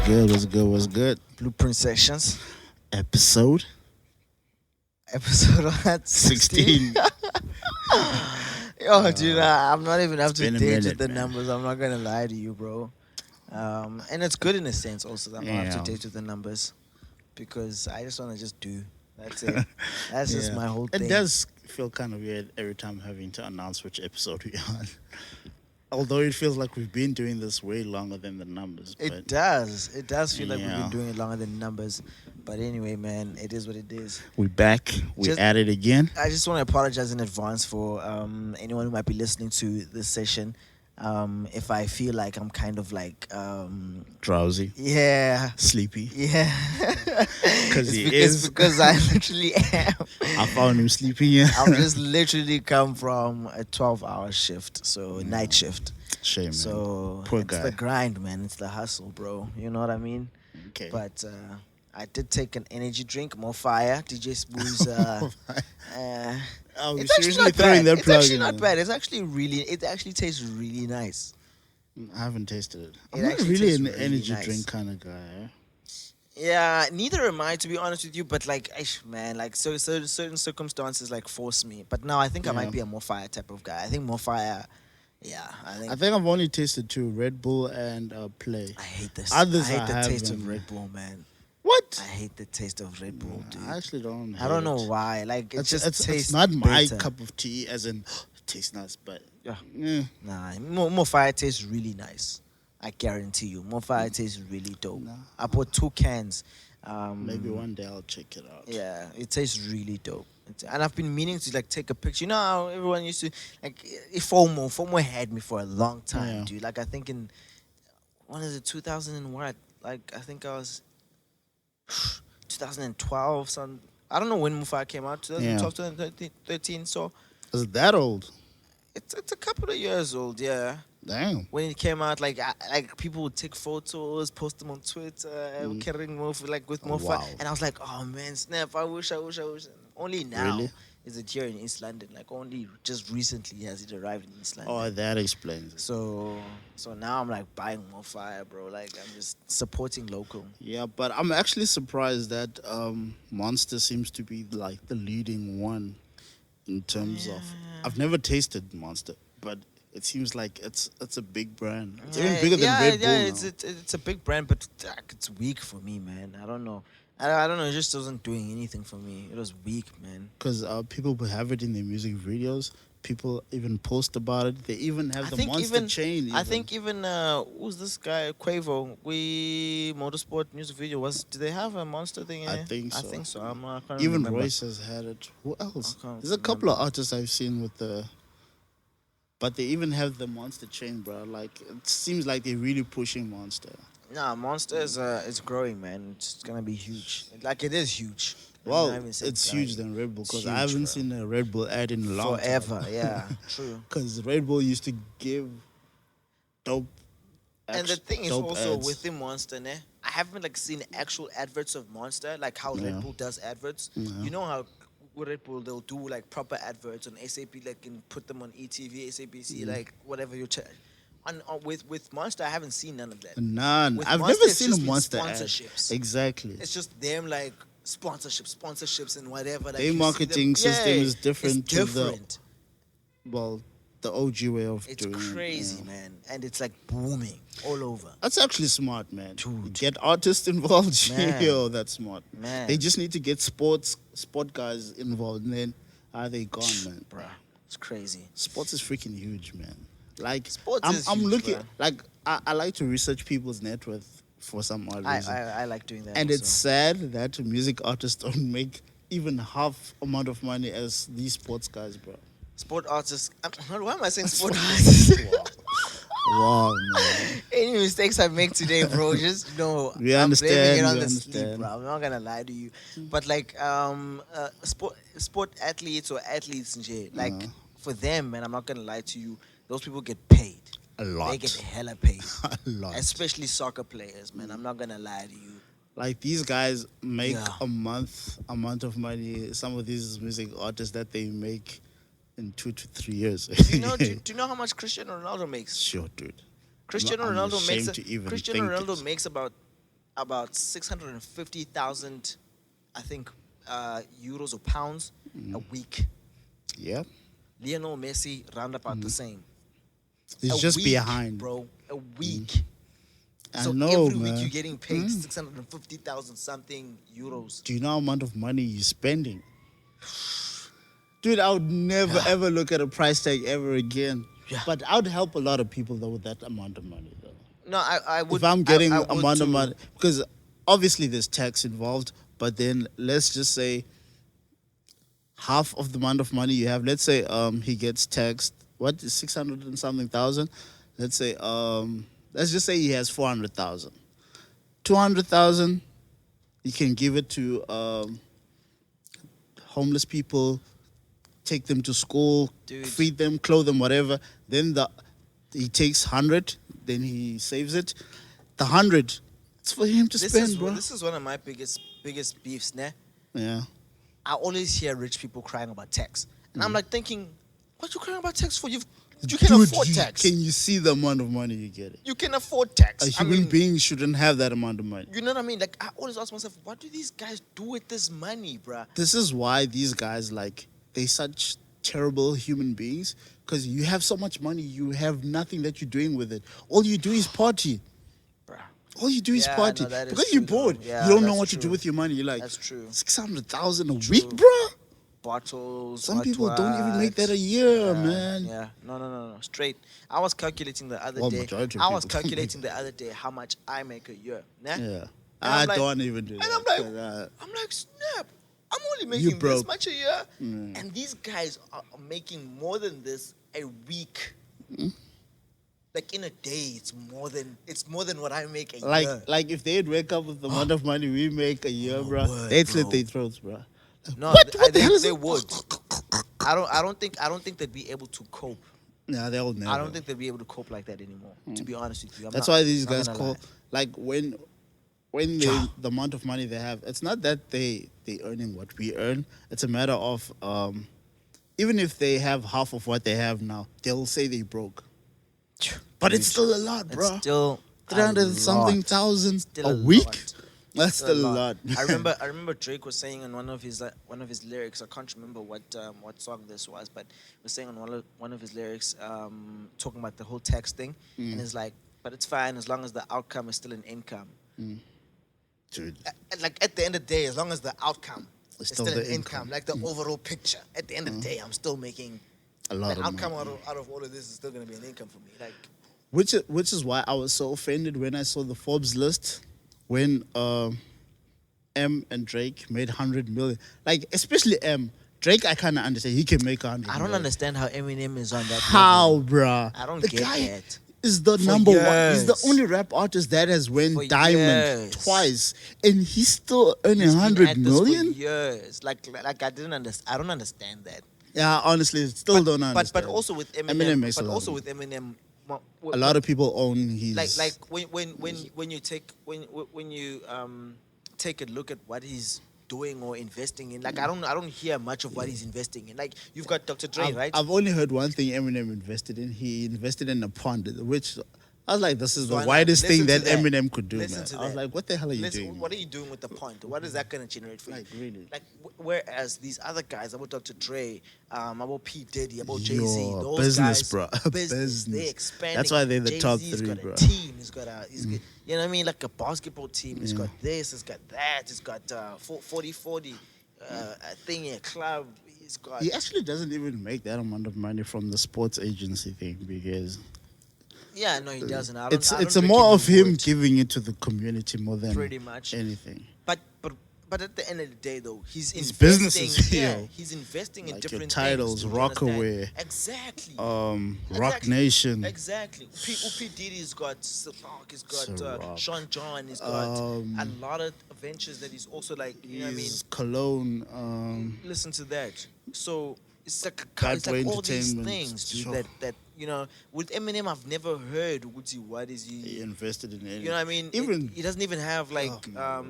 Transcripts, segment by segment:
good? What's good? What's good? Blueprint Sessions, Episode episode what, 16? 16. Yo, dude, I'm not even up to been a date with minute, the man. numbers. I'm not gonna lie to you, bro. And it's good in a sense also that I'm not up Yeah. to date with the numbers because I just want to just do. That's it. That's just Yeah. my whole It thing. does feel kind of weird every time having to announce which episode we're on. Although it feels like we've been doing this way longer than the numbers. But It does. It does feel like we've Yeah. been doing it longer than numbers. But anyway, man, it is what it is. we're back. We're Just- at it again. I just want to apologize in advance for anyone who might be listening to this session. If I feel like I'm kind of like, Drowsy, yeah, sleepy. yeah, Because he it's is. because I literally am. I found him sleeping here. I've just literally come from a 12-hour shift, so night shift. Shame, man. So Poor it's guy. the grind, man. It's the hustle, bro. You know what I mean? Okay. But I did take an energy drink, more fire. DJ Spoo's. Oh, It's you're actually seriously not throwing bad. that It's plug actually in not there. bad. It actually tastes really nice. I haven't tasted it. It I'm not actually really tastes an really energy nice. drink kind of guy. Eh? Yeah, neither am I, to be honest with you. But like, man, like so certain circumstances like force me. But now I think I Yeah. might be a more fire type of guy. I think more fire. Yeah, I think. I think I've only tasted two: Red Bull and Play. I hate this. Others I hate I the taste of haven't. Red Bull, man. What? I hate the taste of Red Bull, dude. I actually don't. I don't hate know it. why. Like it just It's tastes not my better. cup of tea, as in it tastes nice, but Yeah. eh, Nah, more fire tastes really nice. I guarantee you, more fire tastes really dope. Nah. I bought 2 cans. maybe one day I'll check it out. Yeah, it tastes really dope. And I've been meaning to like take a picture. You know how everyone used to like FOMO had me for a long time, Yeah. dude. Like I think in when is it 2000 and what? Like I think I was 2012. Some I don't know when Mufasa came out. 2012, 2013. So Is it that old? it's a couple of years old. Yeah. Damn. When it came out, like people would take photos, post them on Twitter, carrying with more fun. Wow. And I was like, oh man, snap! I wish. Only now Really? is it here in East London. Like only just recently has it arrived in East London. Oh, that explains it. So now I'm like buying more fire, bro. Like I'm just supporting local. Yeah, but I'm actually surprised that Monster seems to be like the leading one in terms of. I've never tasted Monster, but it seems like it's a big brand. It's even bigger than Red Bull now. It's a big brand, but it's weak for me, man. I don't know. I don't know. It just wasn't doing anything for me. It was weak, man. Because people who have it in their music videos, people even post about it. They even have the Monster chain. I think even who's this guy Quavo? We Motorsport music video do they have a monster thing in I it? think so. I think so. I can't even remember. Royce has had it. Who else? I can't There's a couple of remember. artists I've seen with the. But they even have the Monster chain, bro. Like it seems like they're really pushing Monster. Nah, Monster is growing, man. It's gonna be huge. Like it is huge. Well, I'm not even saying it's growing. huge than Red Bull It's because huge, I haven't bro. seen a Red Bull ad in a long Forever. Yeah, true. Because Red Bull used to give dope. And the thing is dope also ads. within Monster, ne? I haven't like seen actual adverts of Monster, like how Yeah. Red Bull does adverts. Yeah. You know how with Red Bull they'll do like proper adverts on SAP, like and put them on ETV, SABC, like whatever you check. With Monster, I haven't seen none of that. None. With I've Monster, never it's seen a just been Monster ad. sponsorships. Exactly. It's just them like sponsorships and whatever. Like Their you see marketing them- system Yeah, is different It's to the- different. Well, the OG way of It's doing it. crazy, yeah. man, and it's like booming all over. That's actually smart, man. Dude. Get artists involved. Man. Yo, that's smart. Man. They just need to get sport guys involved, and then they gone, man. Bruh, it's crazy. Sports is freaking huge, man. Like Sports I'm is I'm huge, looking bruh. like I like to research people's net worth for some odd reason. I like doing that. and also. it's sad that music artists don't make even half amount of money as these sports guys, bro. sport artists. Why am I saying sport artists? Wow, man. Any mistakes I make today, bro, just know We I'm understand, blaming it on we the sleep, understand. bro. I'm not gonna lie to you, but like sport athletes or athletes, nje, like for them, man, I'm not gonna lie to you. Those people get paid. A lot. They get hella paid, A lot. especially soccer players, man. I'm not gonna lie to you. Like these guys make Yeah. a month of money. Some of these music artists that they make in 2 to 3 years. Do you know? Do you know how much Cristiano Ronaldo makes? Sure, dude. Cristiano I'm Ronaldo makes ashamed to even Cristiano think Ronaldo it. makes about about 650,000, I think, euros or pounds a week. Yep. Lionel Messi round about the same. He's A just week, behind. bro. A week. I So know, every week man. you're getting paid 650,000 something euros. Do you know how amount of money you're spending? Dude, I would never Yeah. ever look at a price tag ever again. Yeah. But I would help a lot of people though with that amount of money though. No, I would. If I'm getting I amount would of too. money, because obviously there's tax involved, but then let's just say half of the amount of money you have. Let's say he gets taxed what is 600 and something thousand. Let's just say he has 400,000. 200,000 you can give it to homeless people, take them to school, Dude. feed them, clothe them, whatever. Then he takes 100, then he saves it. The 100, it's for him to spend, bro. This is one of my biggest beefs, ne? Yeah. I always hear rich people crying about tax. And I'm like thinking, what you crying about tax for? You can Dude, afford tax. Can you see the amount of money you get? You can afford tax. A human being shouldn't have that amount of money. You know what I mean? Like, I always ask myself, what do these guys do with this money, bruh? This is why these guys, like, they such terrible human beings, because you have so much money, you have nothing that you're doing with it. All you do is party. Bruh. All you do is Yeah, party. no, that is Because true, you're bored. though. Yeah, You don't know that's what to do true. with your money. You're like, That's true. 600,000 a week, bro? Bottles. Some what people don't even make that a year, Yeah, man. Yeah. No. Straight. I was calculating the other Well, day. majority of I was people. calculating the other day how much I make a year. Nah? Yeah. I'm I like- don't even do And that. I'm like, snap. I'm only You making this broke. much a year. And these guys are making more than this a week. Like in a day, it's more than what I make a year. like if they'd wake up with the amount of money we make a year, bro, word, they'd slit bro. their throats, bro. No, What the they, hell is they it? would. I don't think they'd be able to cope. Nah, they'll never. I don't think they'd be able to cope like that anymore. To be honest with you, That's why these guys gonna call lie. like when they the amount of money they have. It's not that they earning what we earn. It's a matter of even if they have half of what they have now, they'll say they broke. But it's still a lot, bro. It's still 300 something lot. thousand Still a a week. lot. That's still a lot. I remember Drake was saying in one of his lyrics. I can't remember what song this was, but he was saying on one of his lyrics, talking about the whole tax thing, and it's like, but it's fine as long as the outcome is still an income. Dude, Like at the end of the day, as long as the outcome is still still the an income, like the overall picture. At the end of the day, I'm still making a lot the of outcome money. out of all of this is still gonna be an income for me. Like, Which is why I was so offended when I saw the Forbes list when M and Drake made 100 million. Like, especially M. Drake, I kind of understand. He can make 100 I don't million. understand how Eminem is on that. How, level. bruh? I don't the get guy that. is the For number one. He's the years. only rap artist that has won For diamond years. twice. And he's still earning He's been 100 at this for million? years. Like I didn't understand. I don't understand that. Yeah, honestly, still don't understand. But also with Eminem, Eminem makes a but lot also of with Eminem, a lot of people own his... like when you take when you take a look at what he's doing or investing in, like I don't hear much of what he's investing in. Like you've got Dr. Dre, right? I've only heard one thing Eminem invested in. He invested in a pond, which I was like, this is the Swana, widest thing listen that to that. Eminem could do, Listen man. to I was that. like, what the hell are you Listen, doing? what are you doing with the point? What is that going to generate for Like, you? really? Like, whereas these other guys, about Dr. Dre, about P. Diddy, about Yo, Jay-Z, those business, guys, bro. business, Business. they expanding. That's why they're the top Jay-Z's three, got bro. a team. He's got you know what I mean? Like a basketball team. He's got this. He's got that. He's got 40-40 a thing, a club. He's got. He actually doesn't even make that amount of money from the sports agency thing because Yeah, no, he doesn't. I don't, it's I don't it's a reckon more he of him would. giving it to the community more than Pretty much. anything. But at the end of the day, though, he's His investing. businesses, Yeah, yo. he's investing in Like your different titles, things. do you understand? Rockaway, Exactly. Rock Exactly. Nation. Exactly. P. Diddy's got Ciroc, he's got Ciroc. Sean John, he's got Um, a lot of ventures that he's also like, you know what I mean? His Cologne. Listen to that. So it's like Bad it's Boy like all these Entertainment, things, dude. sure. That you know, with Eminem, I've never heard what is He he. invested in it. You know what I mean? Even he doesn't even have like Oh,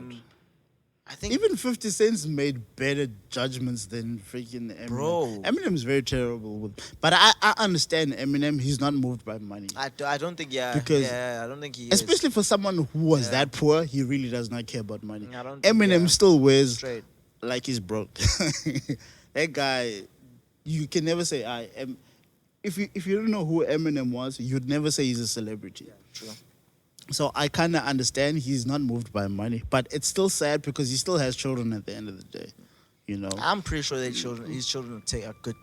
my I think, Even 50 Cent's made better judgments than freaking Eminem. Bro. Eminem's very terrible with, but I understand Eminem. He's not moved by money I don't think, yeah, because, yeah, I don't think he is. especially for someone who was Yeah. that poor, he really does not care about money. I don't think, Eminem yeah. still wears Straight. like he's broke. That guy, you can never say I am. If you don't know who Eminem was, you'd never say he's a celebrity. True. So I kind of understand he's not moved by money, but it's still sad because he still has children at the end of the day. You know, I'm pretty sure his children take a good.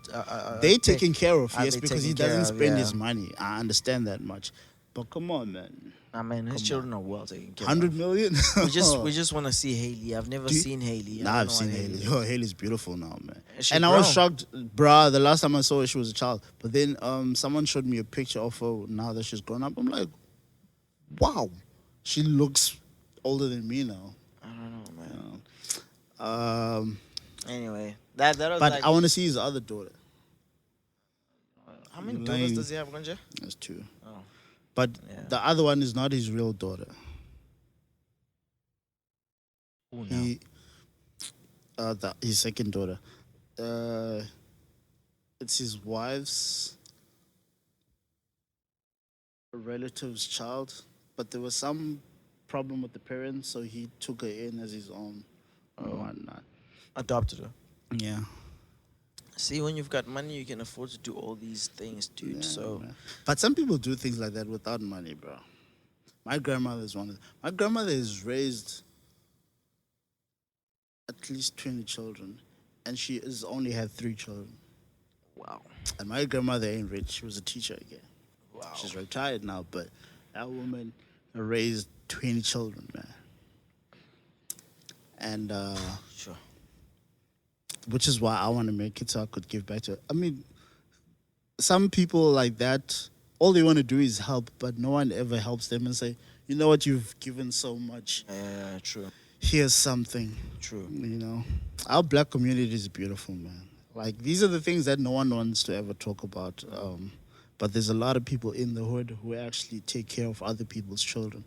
they taken care of, are yes, they because he taken care doesn't of, spend yeah. his money. I understand that much, but come on, man, I mean, his children are well taken care 100 of. million. We just want to see Haley. I've never seen Haley. I Nah, don't I've know seen what Haley. is. Yo, Haley's beautiful now, man. She And I was grown. shocked, bruh. The last time I saw her, she was a child. But then someone showed me a picture of her now that she's grown up. I'm like, wow, she looks older than me now. I don't know, man. Um, Anyway, that was but like. I want to see his other daughter. How many Lane. daughters does he have, Gonja? That's two. Oh, But yeah. the other one is not his real daughter. Who now? He, his second daughter. It's his wife's relative's child, but there was some problem with the parents, so he took her in as his own or whatnot. Adopted her. Yeah. See, when you've got money, you can afford to do all these things, dude. Yeah, So man. But some people do things like that without money, bro. My grandmother is one of them. My grandmother has raised at least 20 children, and she has only had 3 children. wow, And my grandmother ain't rich. She was a teacher again. wow. She's retired now, but that woman raised 20 children, man. And Sure. which is why I want to make it so I could give back to her. I mean, some people like that, all they want to do is help, but no one ever helps them and say, you know what, you've given so much. Yeah, true, Here's something. true. You know, our black community is beautiful, man. Like, these are the things that no one wants to ever talk about. But there's a lot of people in the hood who actually take care of other people's children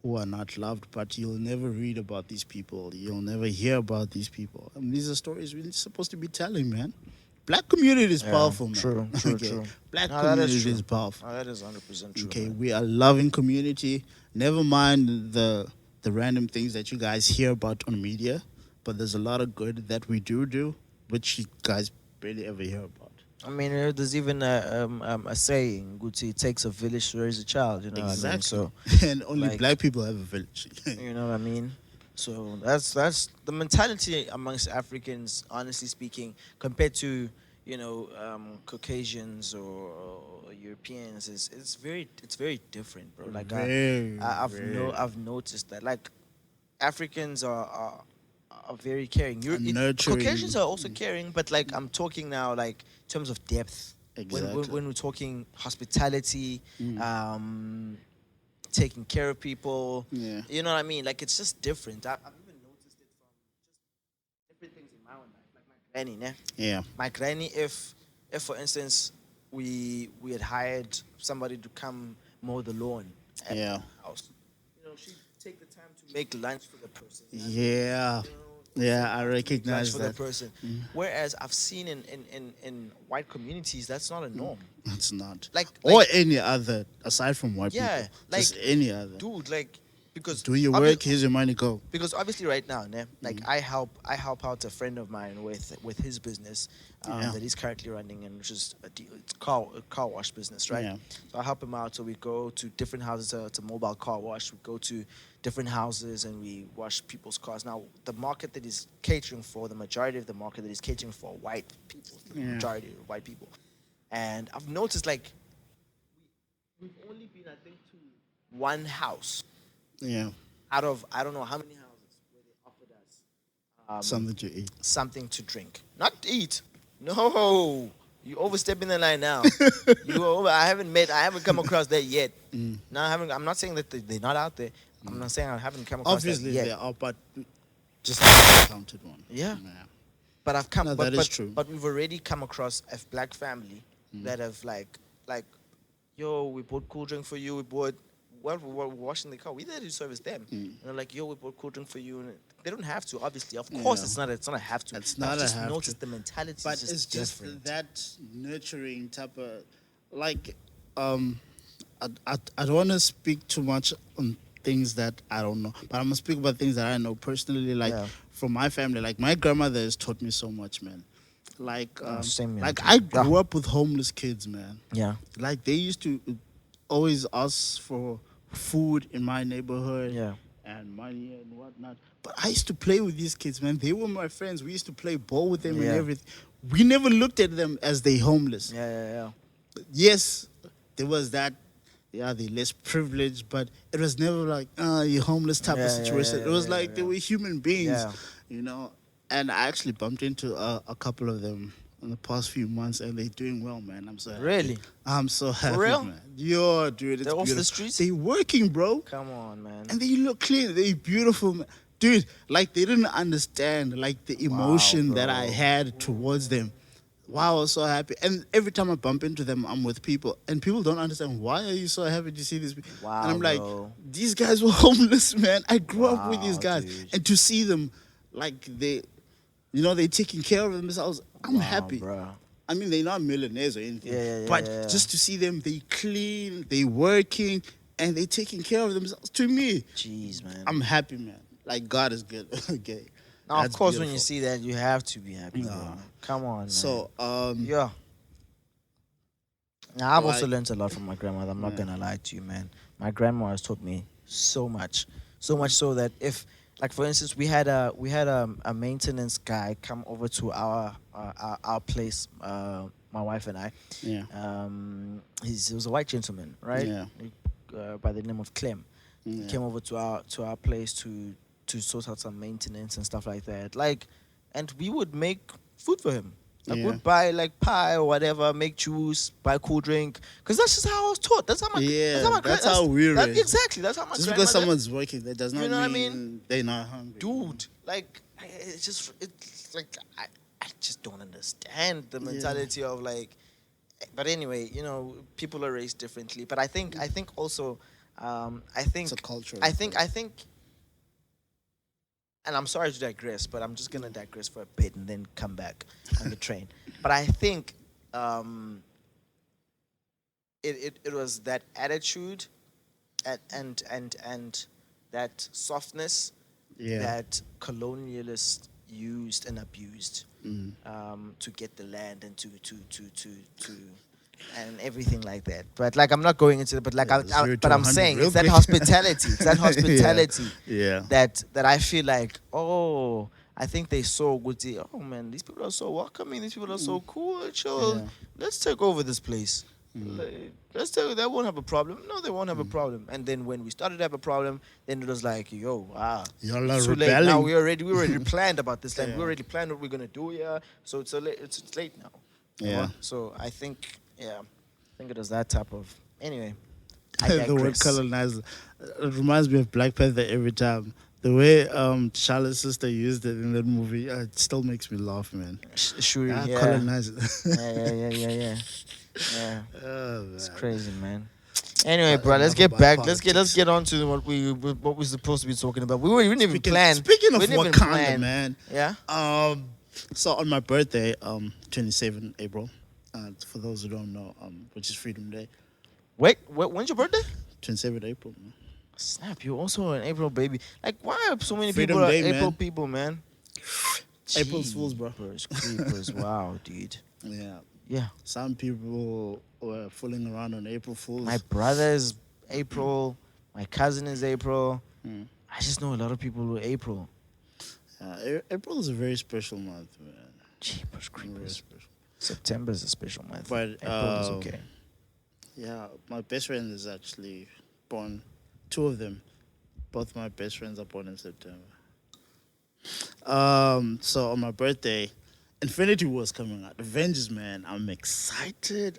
who are not loved, but you'll never read about these people. You'll never hear about these people. I mean, these are stories we're supposed to be telling, man. Black community is Yeah, powerful, man. true, true. Black No, that is community true. is powerful. Oh, that is 100% true. Okay, man. we are a loving community. Never mind the random things that you guys hear about on media, but there's a lot of good that we do, which you guys barely ever hear about. I mean, there's even a saying, Gucci, it takes a village to raise a child, you know what I mean? So, And only like- black people have a village. you know what I mean? So that's the mentality amongst Africans, honestly speaking, compared to, Caucasians or Europeans, it's very different, bro. Like I've noticed that, like, Africans are very caring. Nurturing. Caucasians are also caring, but like I'm talking now, like in terms of depth. Exactly. When we're talking hospitality, taking care of people, Yeah. you know what I mean? Like, it's just different. I've even noticed it from just different things in my own life, like my granny, ne? Yeah. My granny, if for instance we had hired somebody to come mow the lawn at Yeah. the house, she'd take the time to make lunch for the person. Yeah. Yeah, I recognize For that. the person. Whereas I've seen in white communities, that's not a norm. It's not. Like- or any other, aside from white Yeah, people. Just like- any other. Dude, like, because Do your obvi- work, here's your money, go. Because obviously right now, ne, like I help out a friend of mine with his business Yeah. that he's currently running, and which is a car wash business, right? Yeah. So I help him out. So we go to different houses. It's a mobile car wash. We go to different houses and we wash people's cars. Now the market that he's catering for, the majority of the market that he's catering for, are white people, the Yeah. majority of white people, and I've noticed, like, we've only been, I think, to one house Yeah. out of I don't know how many houses where they offered us Something to eat. something to drink, not eat. No, you overstepping the line now. I haven't come across that yet. No, I'm not saying that they're not out there. I'm not saying I haven't come across Obviously, that yet. there are, but just haven't counted one. Yeah. But I've come. No, but, that is but- true. But we've already come across a black family that have like, yo, we bought cool drink for you. We bought. Well, we're washing the car. We there to service them. And they're like, yo, we bought cool drink for you. And they don't have to. Obviously, of course, Yeah. it's not a have to. It's But not I've a just have to. noticed the mentality But is just it's just different. that nurturing type of, like, um, I don't want to speak too much on things that I don't know, but I'm gonna speak about things that I know personally. Like Yeah. from my family, like my grandmother has taught me so much, man. Same here, Like dude. I Yeah. grew up with homeless kids, man. Yeah. Like they used to always ask for food in my neighborhood Yeah. and money and whatnot. But I used to play with these kids, man. They were my friends. We used to play ball with them and Yeah. everything. We never looked at them as they homeless. Yeah. Yeah. Yeah. Yes, there was that. Yeah, they less privileged, but it was never like, you're homeless type of Yeah, yeah, situation. yeah, It was yeah, like yeah, they yeah. were human beings, Yeah. you know. And I actually bumped into a couple of them in the past few months, and they're doing well, man. I'm so happy. Really? I'm so happy, real? man. Yo, dude, it's They're off the beautiful. streets? They working, bro, Come on, man. and they look clean. They beautiful, man. Dude. Like they didn't understand like the emotion that I bro. had towards them. Wow, I was so happy. And every time I bump into them, I'm with people, and people don't understand why are you so happy to see these people. Wow, and I'm like, bro. these guys were homeless, man. I grew up with these Wow, guys, dude. and to see them, like they're taking care of themselves. I'm Wow, happy. bro. I mean, they're not millionaires or anything, Yeah, but yeah. just to see them, they clean, they working, and they taking care of themselves. To me, Jeez, man. I'm happy, man. Like God is good. Okay. Now, of That's course, when you beautiful. see that, you have to be happy. Nah. Bro. Come on, man. So, yeah. Now, I've also like- learned a lot from my grandmother. I'm not Yeah. gonna lie to you, man. My grandma has taught me so much so that if, like, for instance, we had a maintenance guy come over to our place, my wife and I. yeah, He was a white gentleman, right? Yeah. By the name of Clem. He yeah. came over to our place to sort out some maintenance and stuff like that. Like, and we would make food for him. Like, Yeah. we'd buy like pie or whatever, make juice, buy cool drink, because that's just how I was taught. That's how my Yeah, that's how, my that's how we're raised. exactly. That's how my Just grandmother. because someone's working, that does not You know what I mean, mean? they're not hungry. Dude, like, it's like I just don't understand the mentality of like. But anyway, people are raised differently. But I think also, I think It's a culture. I think, and I'm sorry to digress, but I'm just gonna digress for a bit and then come back on the train. But I think it was that attitude, and that softness Yeah. that colonialists used and abused to get the land and to and everything like that. But like, I'm not going into it. But like, Yeah, 0 to but I'm 100 saying real it's that quick. hospitality. It's that hospitality Yeah. that I feel like, oh, I think they saw good. Oh man, these people are so welcoming. These people are so cool. Chill. Yeah. Let's take over this place. Let's tell they won't have a problem. No, they won't have a problem. And then when we started to have a problem, then it was like, yo, Y'all are it's too late. Now rebelling. we already planned about this land. Yeah. We already planned what we're gonna do here. So it's it's late now. You Yeah. know? So I think it was that type of anyway. I The word digress. colonizer. It reminds me of Black Panther every time. The way Charlotte's sister used it in that movie, it still makes me laugh, man. Shuri, yeah. Colonizer. Yeah. Oh, It's man. crazy, man. Anyway, But bro, let's enough get about back. politics. Let's get on to what we're supposed to be talking about. We didn't even plan. Speaking of we didn't even Wakanda, plan. man. Yeah. So on my birthday, 27 April, for those who don't know, which is Freedom Day, Wait, when's your birthday? 27 April, man. Snap, you're also an April baby. Like, why are so many Freedom people Day, April man. people, man? April's Fools, bro. Creepers. Wow, dude. Yeah. Yeah. Some people were fooling around on April Fools. My brother is April. My cousin is April. Mm. I just know a lot of people who are April. April is a very special month, man. Jeepers Very creepers. special. September is a special month. But, April is okay. Yeah, my best friend is actually born. Two of them, both my best friends are born in September. So on my birthday, Infinity War is coming out. Avengers, man. I'm excited.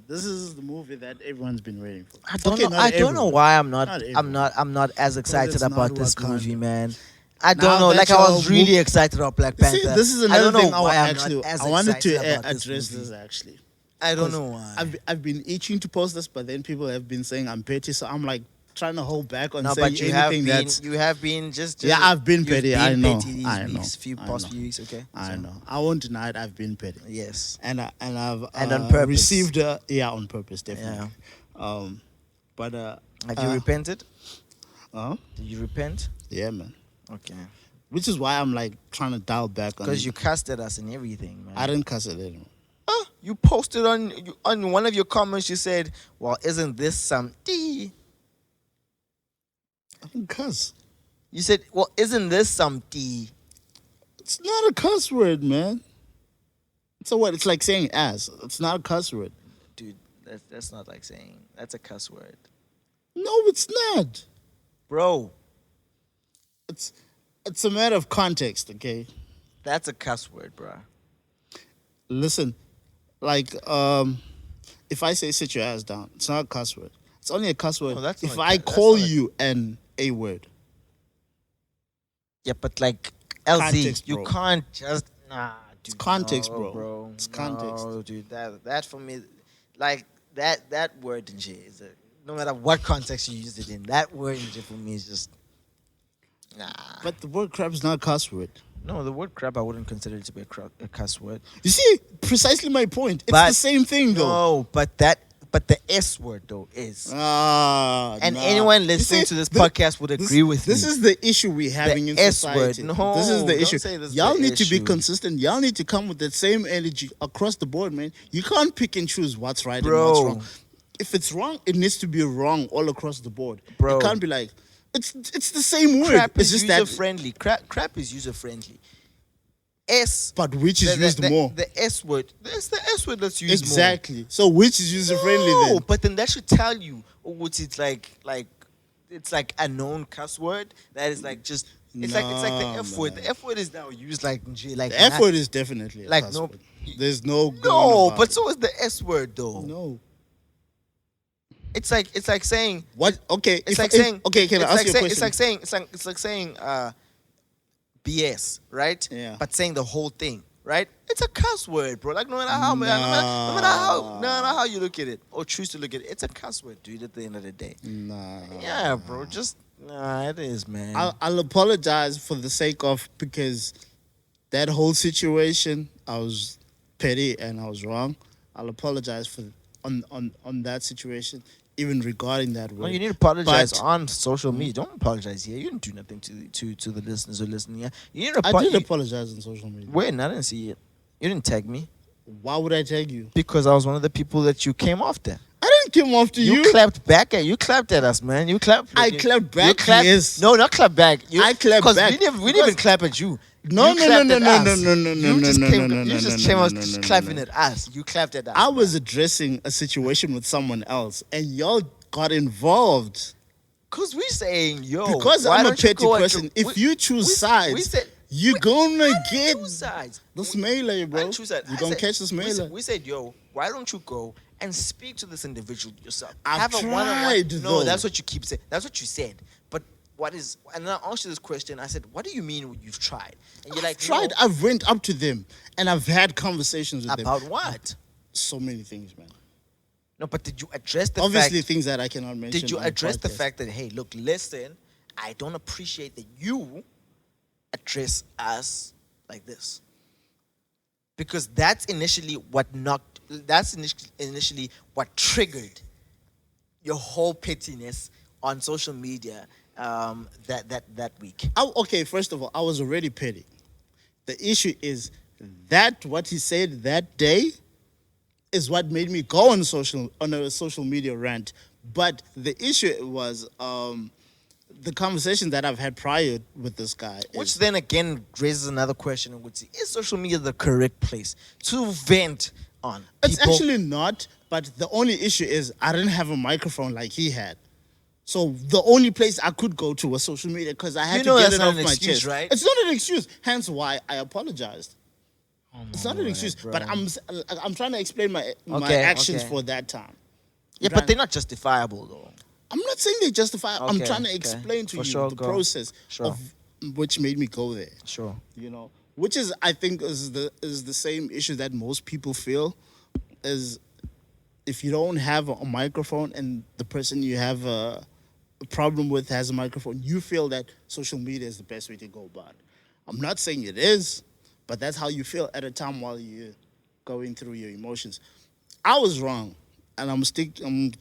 This is the movie that everyone's been waiting for. I don't Okay, know. not I don't know everyone. why Not everyone. I'm not as excited it's about not this Wakanda. movie, man. I don't Now know. that Like, I was your really excited about Black Panther. See, this is I another don't know thing why I'm actually not as I wanted excited to about address movie. this actually. I don't 'Cause know why. I've been itching to post this, but then people have been saying I'm petty, so I'm like, trying to hold back on No, saying but you have anything been that's. you have been just Yeah, I've been you've petty. been I know. petty these I know. weeks, I past know. few weeks. Okay, I so, know. I won't deny it. I've been petty, yes, and I've and on purpose. received on purpose, definitely. Yeah. But Have you repented? uh, Did you repent? yeah, man. Okay. Which is why I'm like trying to dial back on. Because you cussed at us and everything, man. I didn't cuss it anymore. You posted on one of your comments. You said, "Well, isn't this some tea?" I didn't cuss. You said, "Well, isn't this some tea?" It's not a cuss word, man. It's a what? It's like saying ass. It's not a cuss word. Dude, that's not like saying that's a cuss word, No, it's not. bro. It's a matter of context, okay? That's a cuss word, bro. Listen, like if I say sit your ass down, it's not a cuss word. It's only a cuss word No, that's if not a I cu- that's call not a- you an A word. Yeah, but like LZ, Context, you bro. can't just dude, context, no, bro. It's context. No, dude, that for me, like that word in J is no matter what context you use it in, that word in J for me is just nah. But the word crap is not a cuss word. No, the word crap I wouldn't consider it to be a cuss word. You see, precisely my point. It's But the same thing, though. No, but the S word though is. And Nah. anyone You listening see, to this podcast would agree with This me. is the issue we're having in S word. society. No, this is the don't issue. say this is Y'all the need to be issue. consistent. Y'all need to come with that same energy across the board, man. You can't pick and choose what's right Bro. and what's wrong. If it's wrong, it needs to be wrong all across the board. Bro. It can't be like it's the same word. Crap it's is just user that. friendly. Crap is user friendly. S. But which is used more? The S word. It's the S word that's used more. Exactly. So which is user friendly No, then? but then that should tell you what it's like it's like a known cuss word that is like just it's like the Nah, F word. man. The F word is now used like like The F word is definitely a like cuss no- word. There's no going No, about but it. so is the S word though. No. It's like saying What? Okay. it's if- like if- saying Okay, can I it's ask like you a saying, question? it's like saying BS, right? Yeah. But saying the whole thing, right? It's a cuss word, bro. Like no matter how no matter how you look at it or choose to look at it, it's a cuss word, dude. At the end of the day, Nah. yeah, bro. Just it is, man. I'll apologize for the sake of because that whole situation I was petty and I was wrong. I'll apologize for on that situation, even regarding that word. No, you need to apologize But- on social media. Don't apologize here. You didn't do nothing to the listeners who are listening here. You need to I did apologize. apologize on social media. When? I didn't see it. You didn't tag me Why would I tag you? because I was one of the people that you came after. I didn't come after you. You clapped back at you clapped at us, man. You clapped. I you- clapped you back, clapped- yes. No, not clap back. I clapped 'cause back, We didn't even because- clap at you. No, You no, clapped no, at no, us. no, no, no, You no, just no, came. no, You no, just no, came no, out no, just no, clapping no. at us. You clapped at us. I was addressing a situation with someone else, and y'all got involved. Cause we saying yo. Because why I'm a don't you petty go at person. your- If we- you choose we- sides, we said you're gonna I get didn't choose sides. this melee, I bro. didn't choose sides. You I gonna said- catch this we melee. said- We said, yo, why don't you go and speak to this individual yourself? I've Have a one-on-one. tried, No, though. that's what you keep saying. That's what you said. But what is? And I asked you this question. I said, what do you mean you've tried? And you're like, I've tried. no. I've went up to them and I've had conversations with them. About what? So many things, man. No, but did you address the Obviously, fact? things that I cannot mention. Did you on address the podcast. fact that hey, look, listen, I don't appreciate that you address us like this because that's initially what knocked. That's initially what triggered your whole pettiness on social media that week. Okay, first of all, I was already petty. The issue is that what he said that day is what made me go on a social media rant. But the issue was the conversation that I've had prior with this guy. Which then again raises another question and would say, is social media the correct place to vent on? It's people? actually not, but the only issue is I didn't have a microphone like he had. So the only place I could go to was social media because I had You to know get that's it not off an my excuse, chest. right? It's not an excuse. Hence why I apologized. It's not an excuse, bro. but I'm trying to explain my Okay, actions okay. for that time. Yeah, but they're not justifiable though. I'm not saying they justify. I'm Okay, trying to okay. explain to For you sure, the go. process Sure. of which made me go there. Sure. You know, which is I think is the same issue that most people feel is if you don't have a microphone and the person you have problem with, has a microphone, you feel that social media is the best way to go about it. I'm not saying it is, but that's how you feel at a time while you're going through your emotions. I was wrong, and I'm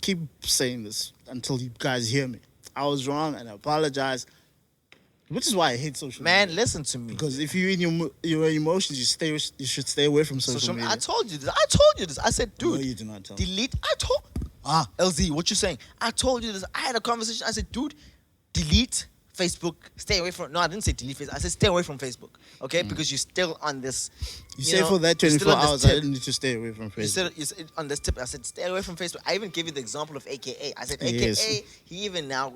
keep saying this until you guys hear me. I was wrong, and I apologize. Which is why I hate social Man, media. listen to me. Because if you're in your emotions, you should stay away from social media. I told you this. I told you this. I said, dude, No, you did not tell. delete. I told. LZ, what you saying? I told you this. I had a conversation. I said, dude, delete Facebook. Stay away from. No, I didn't say delete Facebook. I said stay away from Facebook. Okay, because you're still on this. You say for that you're still 24 on this hours, I tip. didn't need to stay away from Facebook. You said on this tip, I said stay away from Facebook. I even gave you the example of AKA. I said AKA. Yes. He even now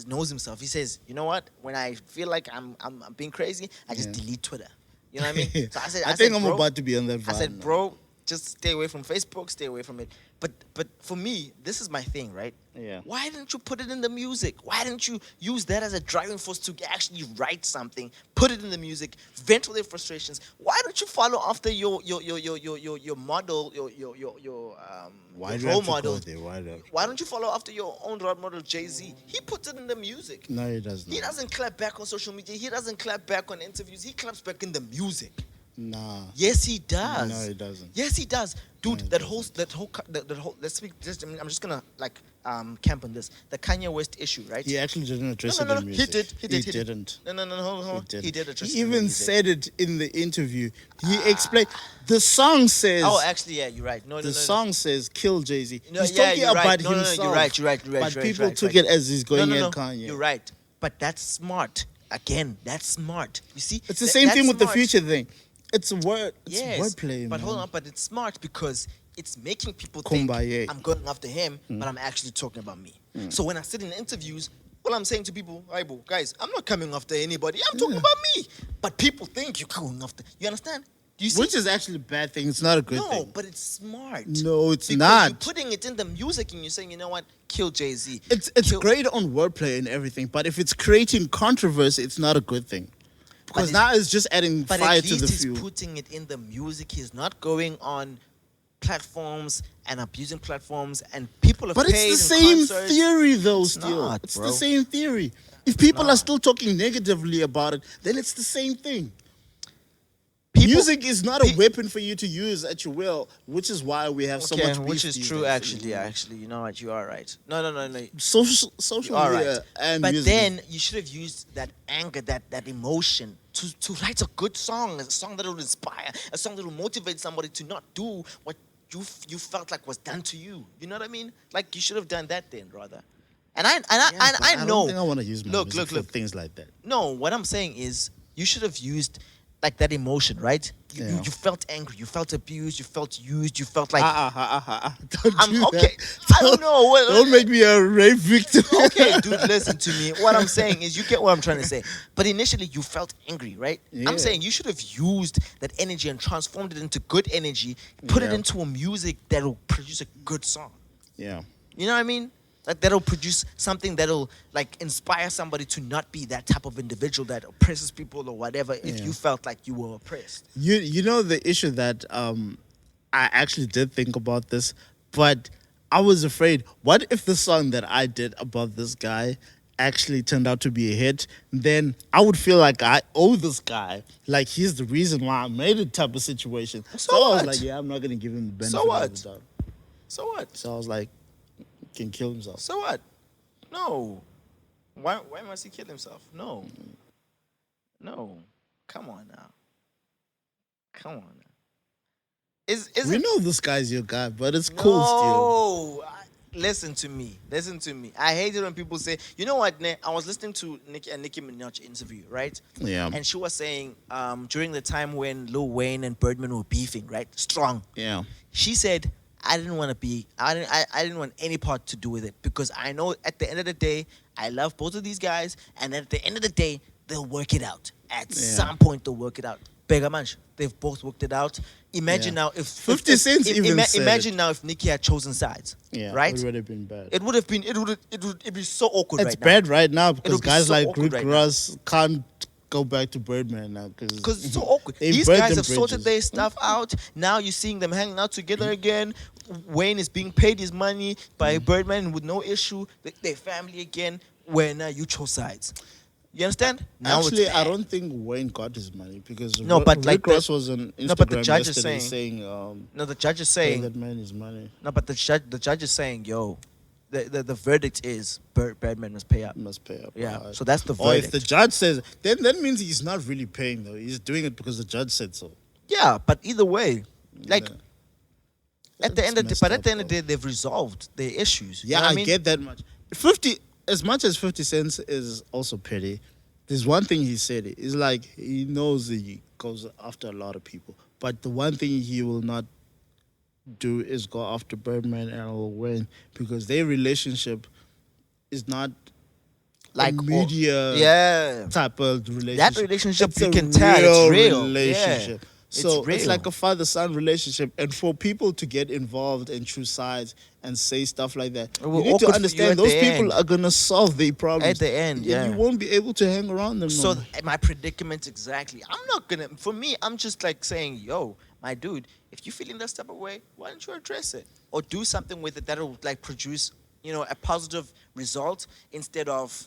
knows himself. He says, you know what? When I feel like I'm being crazy, I just delete Twitter. You know what I mean? So I said, I think said, I'm bro, about to be on that vibe I said, now. bro, just stay away from Facebook. Stay away from it. But for me, this is my thing, right? Yeah. Why didn't you put it in the music? Why didn't you use that as a driving force to actually write something, put it in the music, ventilate frustrations? Why don't you follow after your model, your Why your do you role have to model? go there? Why do Why don't you follow after your own role model, Jay-Z? He puts it in the music. No, he does He not. doesn't clap back on social media. He doesn't clap back on interviews. He claps back in the music. Nah. Yes, he does. No, he doesn't. Yes, he does, dude. he that whole. Let's speak. I'm just gonna camp on this. The Kanye West issue, right? He actually didn't address No, it no, in no. music. He did. He didn't. No, hold on. He did address He it in the even music. said it in the interview. He explained. The song says. Oh, actually, yeah, you're right. No, the song says kill Jay-Z. No, He's yeah, talking you're about right. No, himself. you're right. But people right, took right. it as he's going no, at Kanye. You're right. But that's smart. Again, that's smart. You see, It's the same that's thing with the smart. future thing. It's word. It's Yes, wordplay, but man. hold on. But it's smart because it's making people think Kumbaya. I'm going after him, but I'm actually talking about me. So when I sit in interviews, well, I'm saying to people, "Aibo, guys, I'm not coming after anybody. I'm talking about me." But people think you're going after. You understand? Do you see? Which is actually a bad thing. It's not a good no, thing. but it's smart. No, it's because not. You're putting it in the music and you're saying, you know what? Kill Jay-Z. It's Kill- great on wordplay and everything, but if it's creating controversy, it's not a good thing. Because it's- now it's just adding But fire at to least the he's fuel. putting it in the music. He's not going on platforms and abusing platforms, and people have But paid it's the in same concerts. theory, though. It's Still, not, it's bro. the same theory. If people are not. still talking negatively about it, then it's the same thing. People- Music is not a pe- weapon for you to use at your will, which is why we have so much beef which is these true. days. Actually, you know what? You are right. No. Social All media right. and But music. then you should have used that anger, that emotion to write a good song, a song that will inspire, a song that will motivate somebody to not do what you felt like was done to you. You know what I mean? Like you should have done that then rather. And I I know. don't think I want to use my Look, music look. for things like that. No, what I'm saying is you should have used like that emotion, right? Yeah. You felt angry, you felt abused, you felt used, you felt like Don't I'm do okay. that. I don't know. What, Don't make me a rape victim. okay, dude, listen to me. What I'm saying is, you get what I'm trying to say. But initially, you felt angry, right? Yeah. I'm saying you should have used that energy and transformed it into good energy, put it Yeah. into a music that'll produce a good song. Yeah. You know what I mean? Like that'll produce something that'll like inspire somebody to not be that type of individual that oppresses people or whatever. If Yeah. you felt like you were oppressed, You know the issue that I actually did think about this, but I was afraid. What if the song that I did about this guy actually turned out to be a hit? Then I would feel like I owe this guy. Like he's the reason why I made it type of situation. So I was what? like, yeah, I'm not gonna give him the benefit So what? of the doubt. so what? So I was like, he can kill himself. So what? No. Why must he kill himself? No. No. Come on now. Come on now. Is We it know this guy's your guy, but it's cool still. No. Listen to me. Listen to me. I hate it when people say, you know what, I was listening to Nicki Minaj interview, right? Yeah. And she was saying during the time when Lil Wayne and Birdman were beefing, right? Strong. Yeah. She said, I didn't want any part to do with it because I know at the end of the day, I love both of these guys, and at the end of the day, they'll work it out. At some point, they'll work it out. Bega Manch, they've both worked it out. Imagine Yeah. now if 50 Cent even said imagine now if Nicki had chosen sides. Yeah. Right? It would have been bad. It would be so awkward It's right now. bad right now because It'll be guys so like awkward Rick right now. Ross can't go back to Birdman now Because it's so awkward. They These burnt guys them have sorted bridges. their stuff out. Now you're seeing them hanging out together again. Wayne is being paid his money by Birdman with no issue. Their family again. when you chose sides. You understand? Now it's Actually, I bad. don't think Wayne got his money because No, but like Rick Ross was on no, but the Instagram judge is yesterday saying saying, no. The judge is pay saying that man his money. no, but the judge is saying, yo, the verdict is Birdman must pay up. Must pay up. Yeah, Right. so that's the Or if verdict. the judge says, then that means he's not really paying though. He's doing it because the judge said so. Yeah, but either way, like Yeah. at the That's end of the messed but at up, the end of though. the day, they've resolved their issues. You Yeah, know what I mean? get that much. 50, as much as 50 cents is also petty, there's one thing he said. Is like he knows that he goes after a lot of people. But the one thing he will not do is go after Birdman and Lil Wayne because their relationship is not Like a media yeah, type of relationship. that relationship It's you a can tell it's real. relationship. Yeah, So it's real. like a father-son relationship, and for people to get involved and choose sides and say stuff like that, It will you need to awkward for you understand at those the people end. are gonna solve their problems At the end, and yeah. you won't be able to hang around them. So no more. my predicament exactly. I'm not gonna. For me, I'm just like saying, yo, my dude, if you're feeling this type of way, why don't you address it or do something with it that'll like produce, a positive result instead of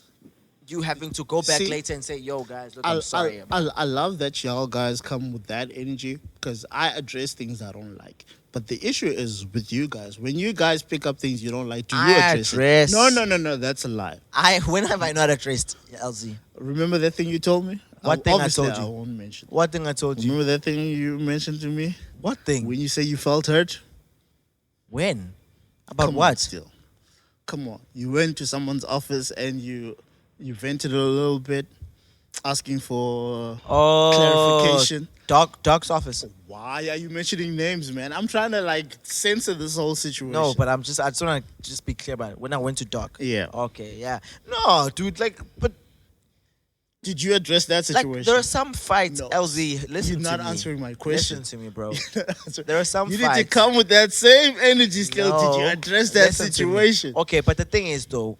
you having to go back See, later and say, yo, guys, look, I'm sorry. I love that y'all guys come with that energy because I address things I don't like. But the issue is with you guys. When you guys pick up things you don't like, do you I address address. it? No. That's a lie. When have I not addressed LZ? Remember that thing you told me? What thing I Obviously, told you? I won't mention. What thing I told you? Remember that thing you mentioned to me? What thing? When you say you felt hurt? When? About Come on, what? still. Come on. You went to someone's office and you vented a little bit, asking for clarification. Doc's office. Why are you mentioning names, man? I'm trying to like censor this whole situation. No, but I just want to just be clear about it. When I went to Doc. Yeah. Okay, yeah. No, dude, but Did you address that situation? like there are some fights, No. LZ. Listen You're to not me. answering my question. Listen to me, bro. There are some You fights. need to come with that same energy still. Did you No, address that listen to me. situation? Okay, but the thing is though,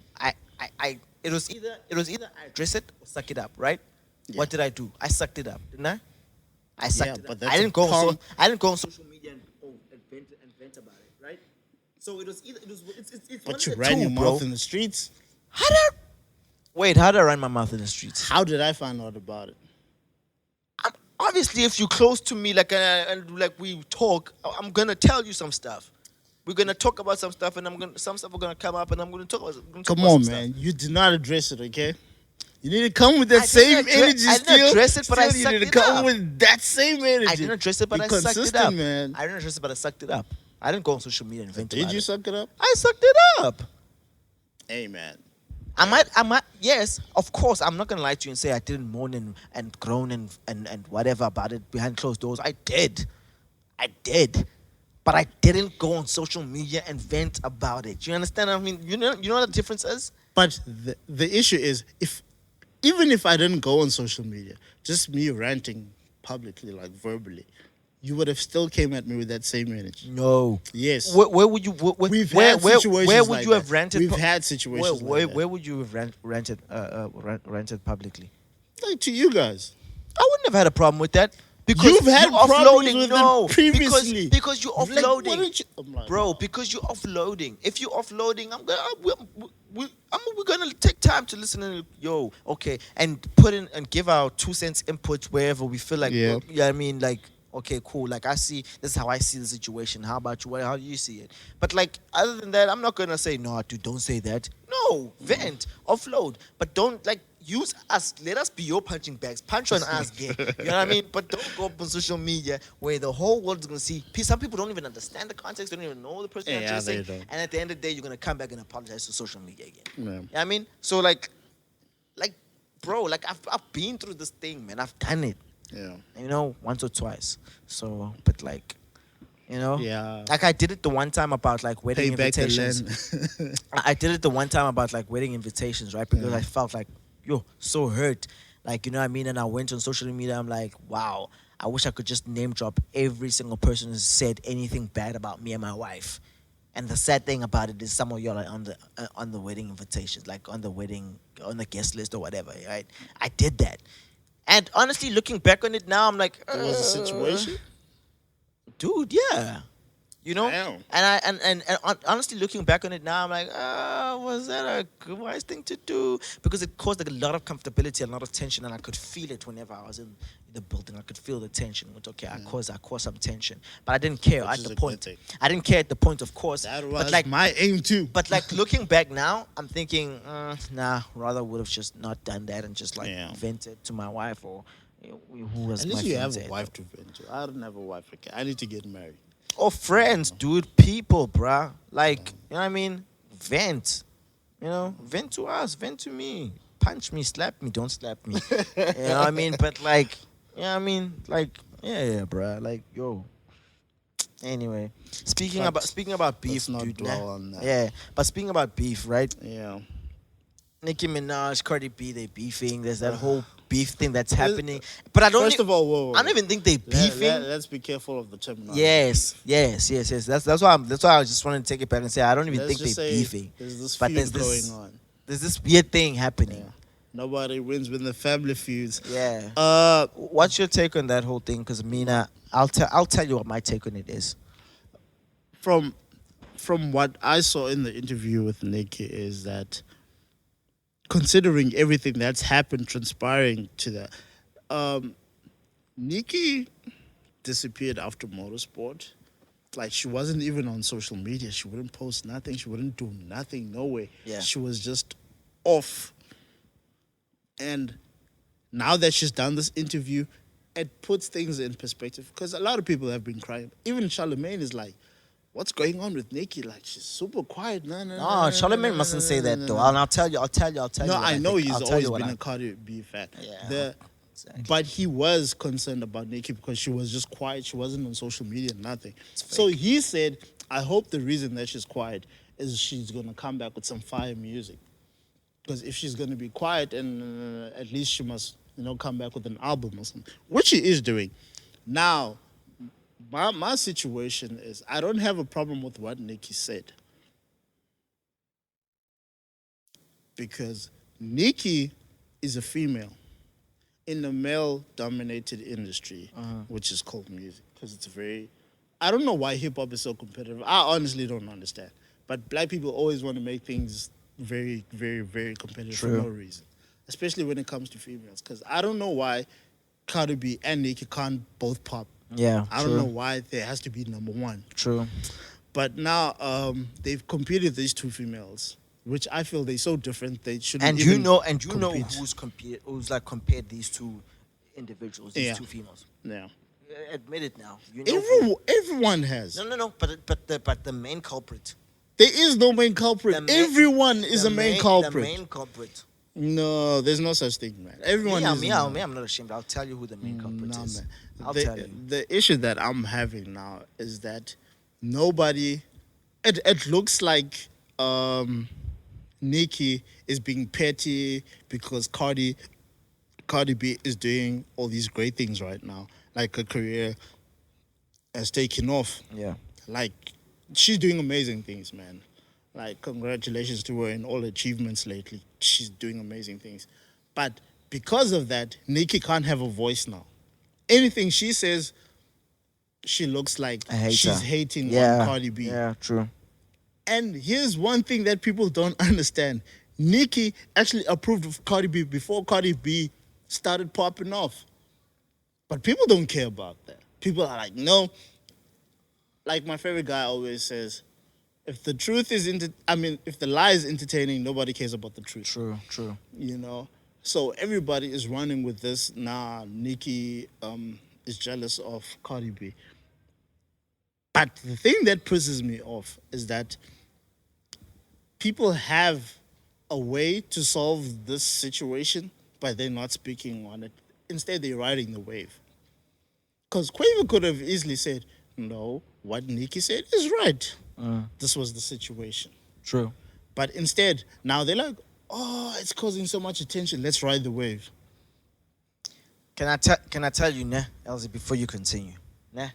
it was either I address it or suck it up, right? Yeah. What did I do? I sucked it up, didn't I? I sucked Yeah, it but up. that's I a didn't go on calm- I didn't go on social media and vent about it, right? So it was either it's one But of you the ran two, your bro. mouth in the streets. How did I, wait? How did I run my mouth in the streets? How did I find out about it? Obviously, if you're close to me, like and like we talk, I'm gonna tell you some stuff. We're gonna talk about some stuff, and some stuff are gonna come up, and I'm gonna talk about. Come on, man. You did not address it, okay? You need to come with that I same didn't addre- energy I didn't still. address it, but I Still, you need to sucked it come up. with that same energy. I didn't address it, but Be I sucked it consistent, up. man. I didn't address it, but I sucked it up. I didn't go on social media and vent Did about you it. suck it up? I sucked it up. Hey, man. I might, yes, of course, I'm not going to lie to you and say I didn't moan and groan and whatever about it behind closed doors. I did. But I didn't go on social media and vent about it. You understand? I mean, you know what the difference is? But the issue is, even if I didn't go on social media, just me ranting publicly, like verbally, you would have still came at me with that same energy. No. Yes. Where would you? We've had situations where would like you have that. ranted? We've had situations Where like that. where would you have ranted publicly? Like to you guys. I wouldn't have had a problem with that. Because You've had you're problems offloading, with no, it previously. because you're Like, why offloading, don't you- I'm like, bro. no. Because you're offloading. If you're offloading, we're gonna take time to listen and okay, and put in and give our 2 cents input wherever we feel like. Yeah. I mean, like, okay, cool. Like this is how I see the situation. How about you? How do you see it? But like, other than that, I'm not gonna say no, dude. Don't say that. No, vent, offload, but don't like. Use us. Let us be your punching bags. Punch on us, gang. You know what I mean? But don't go up on social media where the whole world is going to see. Some people don't even understand the context. Don't even know the person you're Yeah, addressing. they don't. And at the end of the day, you're going to come back and apologize to social media again. Yeah. You know what I mean? So, like, bro, like, I've been through this thing, man. I've done it. Yeah. Once or twice. So, but like, Yeah. like I did it the one time about like wedding Pay back the invitations. land. I did it the one time about like wedding invitations, right? Because I felt like, so hurt. Like, you know what I mean? And I went on social media. I'm like, wow, I wish I could just name drop every single person who said anything bad about me and my wife. And the sad thing about it is some of y'all are on the wedding invitations, like on the guest list or whatever, right? I did that. And honestly, looking back on it now, I'm like, There was a situation. dude, yeah. You know, Damn. honestly, looking back on it now, I'm like, was that a good wise thing to do? Because it caused like a lot of comfortability, a lot of tension, and I could feel it whenever I was in the building. I could feel the tension. Which okay, I caused some tension, but I didn't care Which at is the a good point. thing. I didn't care at the point, of course. That but was like, my aim too. but like looking back now, I'm thinking, nah, rather would have just not done that and just like Yeah. vented to my wife or who was At my least you have fiance. a wife to vent to. I don't have a wife. Okay, I need to get married. Or friends, dude, people, bruh. Like, you know what I mean? Vent. You know, vent to us, vent to me. Punch me, slap me, don't slap me. You know what I mean? But like, you know what I mean? Like, yeah, bruh. Like, yo. Anyway, But speaking about beef, let's not dude. dwell on that. Yeah, but speaking about beef, right? Yeah. Nicki Minaj, Cardi B, they beefing. There's that whole beef thing that's happening. But I don't. First of all, whoa, I don't even think they beefing. Let's be careful of the terminology. Yes. That's why I just want to take it back and say I don't even Let's think just they're say beefing. There's this But feud there's going on. There's this weird thing happening. Yeah. Nobody wins when the family feuds. Yeah. What's your take on that whole thing? Because Mina, I'll tell you what my take on it is. From what I saw in the interview with Nikki is that considering everything that's happened, transpiring to that, Nikki disappeared after motorsport. Like she wasn't even on social media. She wouldn't post nothing. She wouldn't do nothing. No way. Yeah. She was just off. And now that she's done this interview, it puts things in perspective. Because a lot of people have been crying. Even Charlemagne is like, what's going on with Nikki? Like she's super quiet. No, Charlemagne mustn't say that though. And I'll tell you. No, what I know think. he's I'll tell always you what been I- a Cardi B fan. Yeah, exactly. But he was concerned about Nikki because she was just quiet. She wasn't on social media, nothing. So he said, I hope the reason that she's quiet is she's going to come back with some fire music. Because if she's going to be quiet, and at least she must, come back with an album or something, which she is doing. Now, my situation is I don't have a problem with what Nikki said. Because Nikki is a female in a male-dominated industry, which is called music. Because it's I don't know why hip-hop is so competitive. I honestly don't understand. But black people always want to make things very, very, very competitive for no reason. Especially when it comes to females. Because I don't know why Cardi B and Nikki can't both pop. Yeah, I don't know why there has to be number one. True. But now they've competed these two females, which I feel they're so different. They shouldn't. And even you know compete. who's like compared these two individuals, these Yeah. two females. Yeah. Admit it now. You know Everyone has. No. But the main culprit. There is no main culprit. The main- Everyone is a main culprit. The main culprit. No, there's no such thing, man. Everyone is. I'm not ashamed. I'll tell you who the main culprit Nah, is. man. I'll tell you. The issue that I'm having now is that nobody. It looks like Nikki is being petty because Cardi B is doing all these great things right now. Like her career has taken off. Yeah. Like she's doing amazing things, man. Like congratulations to her in all her achievements lately. She's doing amazing things. But because of that, Nikki can't have a voice now. Anything she says, she looks like I hate she's her. hating on Cardi B. Yeah, true. And here's one thing that people don't understand. Nikki actually approved of Cardi B before Cardi B started popping off. But people don't care about that. People are like, no. Like my favorite guy always says, if the truth is, if the lie is entertaining, nobody cares about the truth. True. So everybody is running with this. Nah, Nikki is jealous of Cardi B. But the thing that pisses me off is that people have a way to solve this situation, but they're not speaking on it. Instead, they're riding the wave. Because Quavo could have easily said, no, what Nikki said is right. This was the situation. True. But instead, now they're like, oh, it's causing so much attention. Let's ride the wave. Can I tell you, nah, Elsie, before you continue? Nah.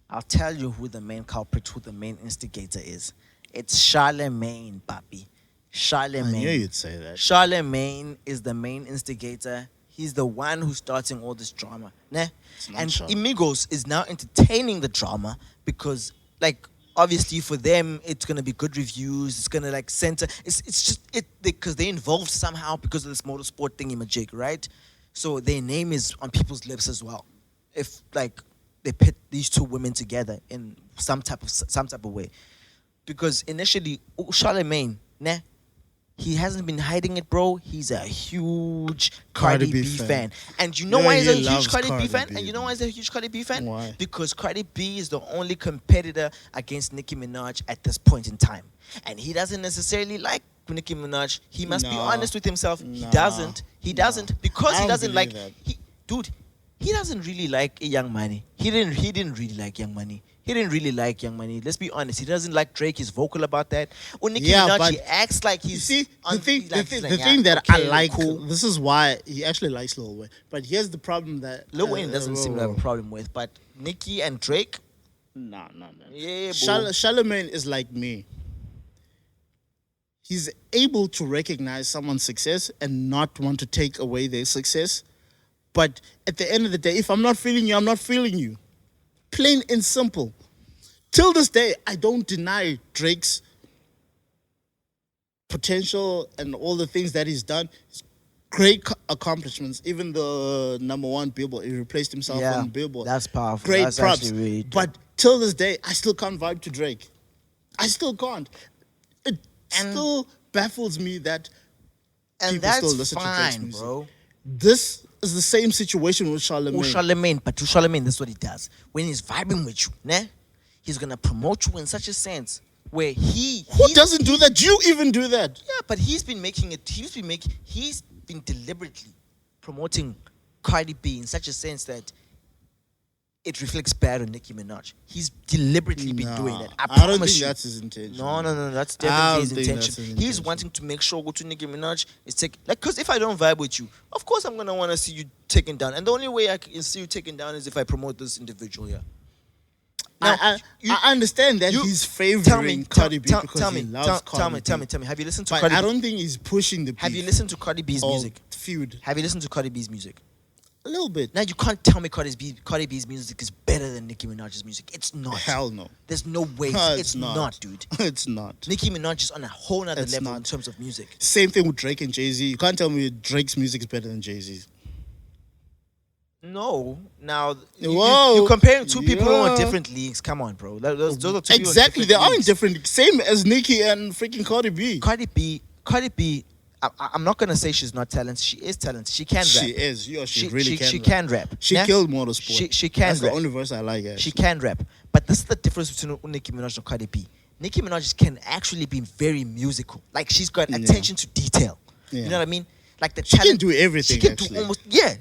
I'll tell you who the main culprit, who the main instigator is. It's Charlemagne, papi. Charlemagne. I knew you'd say that. Charlemagne is the main instigator. He's the one who's starting all this drama. Nah? It's not And Char- Imigos is now entertaining the drama because, like, obviously for them it's gonna be good reviews. It's gonna like center. It's just it because they involved somehow because of this motorsport thingy majig, right? So their name is on people's lips as well. If like they pit these two women together in some type of way, because initially Charlemagne, nah, he hasn't been hiding it, bro. He's a huge Cardi B fan. And you know Yeah, why he's a he huge loves Cardi B Cardi fan? B, And you know why he's a huge Cardi B fan? Why? Because Cardi B is the only competitor against Nicki Minaj at this point in time. And he doesn't necessarily like Nicki Minaj. He must be No. honest with himself. He No. doesn't. He doesn't. Because I he don't doesn't like believe that. dude, he doesn't really like Young Money. He didn't really like Young Money. He didn't really like Young Money. Let's be honest. He doesn't like Drake. He's vocal about that. Or Nicki Yeah, Minaj, but he acts like You he's. see, on- the thing, he's the like- thing, he's the like, thing yeah, that I okay, like. cool. This is why he actually likes Lil Wayne. But here's the problem that Lil Wayne doesn't seem to have a whoa. problem with, but Nicki and Drake, No. yeah, boo. Charlemagne is like me. He's able to recognize someone's success and not want to take away their success. But at the end of the day, if I'm not feeling you, I'm not feeling you. Plain and simple. Till this day, I don't deny Drake's potential and all the things that he's done. Great accomplishments. Even the #1 Billboard, he replaced himself Yeah, on Billboard. that's powerful. Great That's props. actually really dope. But till this day, I still can't vibe to Drake. I still can't. It And- still baffles me that And people that's still listen to Drake's fine, music. bro. This is the same situation with Charlemagne. But to Charlemagne, that's what he does. When he's vibing with you, né? He's gonna promote you in such a sense where Who doesn't do that? You even do that. Yeah, but he's been deliberately promoting Cardi B in such a sense that it reflects bad on Nicki Minaj. He's deliberately been doing that. I don't promise think you. that's his intention. No, that's I definitely don't his think intention. that's his He's intention. wanting to make sure go to Nicki Minaj is because if I don't vibe with you, of course I'm gonna want to see you taken down. And the only way I can see you taken down is if I promote this individual here. Now, I understand that you- he's tell favoring me, Cardi B tell because me, he loves tell Cardi me, B. tell me. Have you listened to But Cardi I B? don't think he's pushing the beef. Have you listened to Cardi B's or music? feud. Have you listened to Cardi B's music? A little bit. Now you can't tell me Cardi B's music is better than Nicki Minaj's music. It's not. Hell no. There's no way. No, it's not, dude. It's not. Nicki Minaj is on a whole nother It's level not. in terms of music. Same thing with Drake and Jay-Z. You can't tell me Drake's music is better than Jay-Z's. No, now Whoa. you're comparing two people who are Yeah. different leagues. Come on, bro. Those are two Exactly. They people in aren't leagues. different. Same as Nicki and freaking Cardi B. Cardi B. I'm not gonna say she's not talented. She is talented. She can rap. She is. She really can. She rap. can rap. She Yeah? killed motorsport. She can That's rap. the only verse I like. She Actually. can rap. But this is the difference between Nicki Minaj and Cardi B. Nicki Minaj can actually be very musical. Like she's got attention to detail. Yeah. You know what I mean? Like the She can talent. do everything, She can actually. do almost She can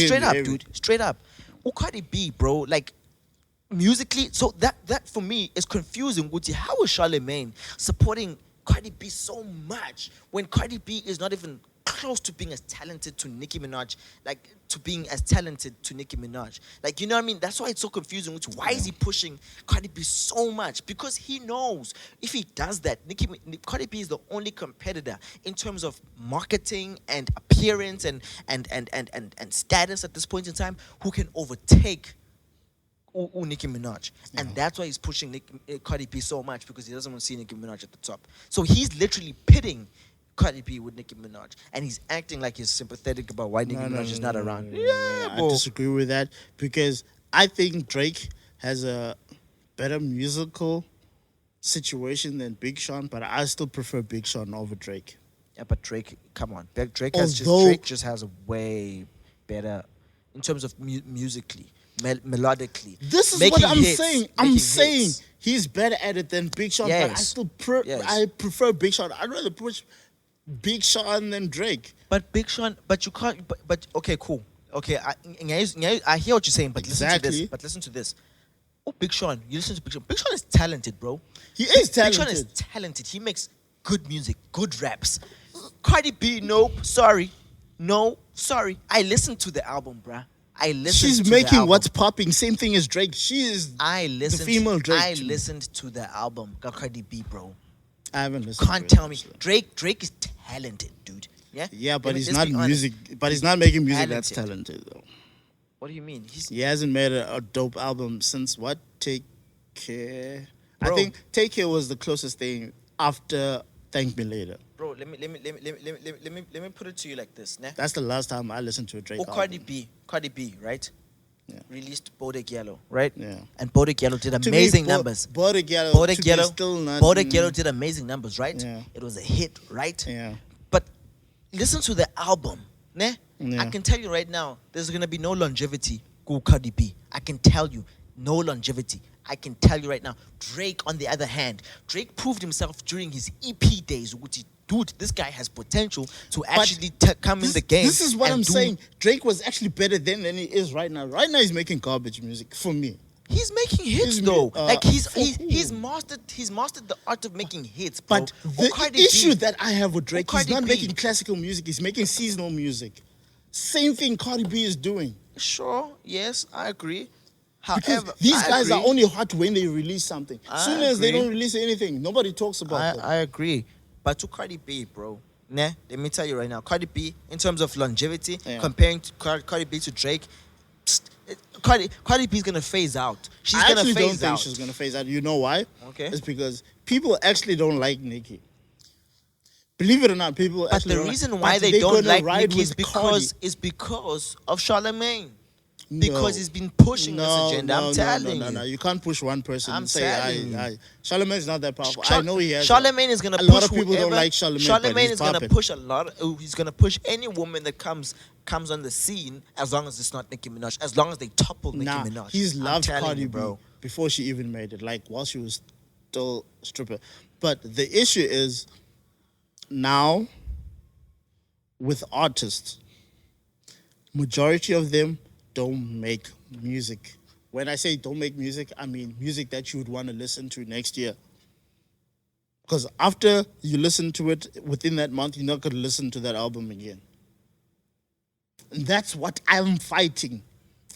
straight do up, everything. dude. Straight up. Cardi B, bro. Like musically, so that for me is confusing. Gucci, how is Charlemagne supporting Cardi B so much when Cardi B is not even close to being as talented to Nicki Minaj, like to being as talented to Nicki Minaj? Like, you know what I mean? That's why it's so confusing. Why is he pushing Cardi B so much? Because he knows if he does that, Cardi B is the only competitor in terms of marketing and appearance and status at this point in time who can overtake Nicki Minaj. And that's why he's pushing Cardi B so much, because he doesn't want to see Nicki Minaj at the top. So he's literally pitting Cardi B with Nicki Minaj, and he's acting like he's sympathetic about why Nicki Minaj is not around. I bro. disagree with that because I think Drake has a better musical situation than Big Sean, but I still prefer Big Sean over Drake. Yeah, but Drake, come on, Drake Although- just has a way better in terms of musically, melodically. This is Making what I'm hits, saying. making I'm saying hits. he's better at it than Big Sean, but I Yes. still Yes. I prefer Big Sean. I'd rather push Big Sean than Drake. But Big Sean, but you can't. But okay, cool. Okay, I hear what you're saying, but listen to this. Exactly. But listen to this. Oh, Big Sean, you listen to Big Sean. Big Sean is talented, bro. He is Big Sean is talented. talented. He makes good music, good raps. Cardi B, nope, sorry, no, sorry. I listened to the album, bruh. I listened. She's to the making album. what's popping. Same thing as Drake. She is. I listened. female Drake I too. listened to the album, got Cardi B, bro. I haven't listened. Can't to it, tell me actually. Drake is talented, dude. Yeah. Yeah, but Let me he's just not be honest. music. But he's not making music that's Talented. talented though. What do you mean? He's He hasn't made a dope album since what? Take Care. I Bro. think Take Care was the closest thing after Thank Me Later. Bro, let me put it to you like this, ne? That's the last time I listened to a Drake Oh, album. Cardi B, right? Yeah. Released Bodak Yellow, right? Yeah. And Bodak Yellow did To me, amazing numbers. Bodak Yellow, Bodak to me, Yellow, still not. Bodak Yellow did amazing numbers, right? Yeah. It was a hit, right? Yeah. But listen to the album, ne? Yeah. I can tell you right now, there's gonna be no longevity. Go Cardi B. I can tell you, no longevity. I can tell you right now. Drake, on the other hand, Drake proved himself during his EP days. Dude, this guy has potential to actually come in the game. This is what and I'm do- saying. Drake was actually better then than he is right now. Right now, he's making garbage music for me. He's making hits He's though. ma- He's mastered the art of making hits, bro. But Oh, the Cardi B. issue that I have with Drake, he's Cardi not B. making classical music. He's making seasonal music. Same thing Cardi B is doing. Sure, yes, I agree. Because However, these I guys are agree. only hot when they release something. I Soon as they agree. don't release anything, nobody talks about them. I agree. But to Cardi B, bro, let me tell you right now, Cardi B, in terms of longevity, Yeah. comparing to Cardi B to Drake, Cardi B's gonna phase out. She's I gonna actually don't phase think out. she's gonna phase out. You know why? Okay. It's because people actually don't like Nicki. Believe it or not, people But actually the don't like- reason why but they they're don't gonna like ride Nicki is with because of Charlemagne. Because he's been pushing this agenda. I'm telling you. No. You can't push one person I'm and say, telling you. Charlemagne's not that powerful. I know he has. Charlemagne is gonna a push lot of people whoever, don't like Charlemagne. Charlemagne but he's is gonna popping. push a lot. He's gonna push any woman that comes on the scene, as long as it's not Nicki Minaj. As long as they topple Nicki Nah, Minaj. he's I'm loved telling Cardi you, B bro. before she even made it, like while she was still a stripper. But the issue is now with artists, majority of them don't make music. When I say don't make music, I mean music that you would want to listen to next year. Because after you listen to it within that month, you're not going to listen to that album again. And that's what I'm fighting.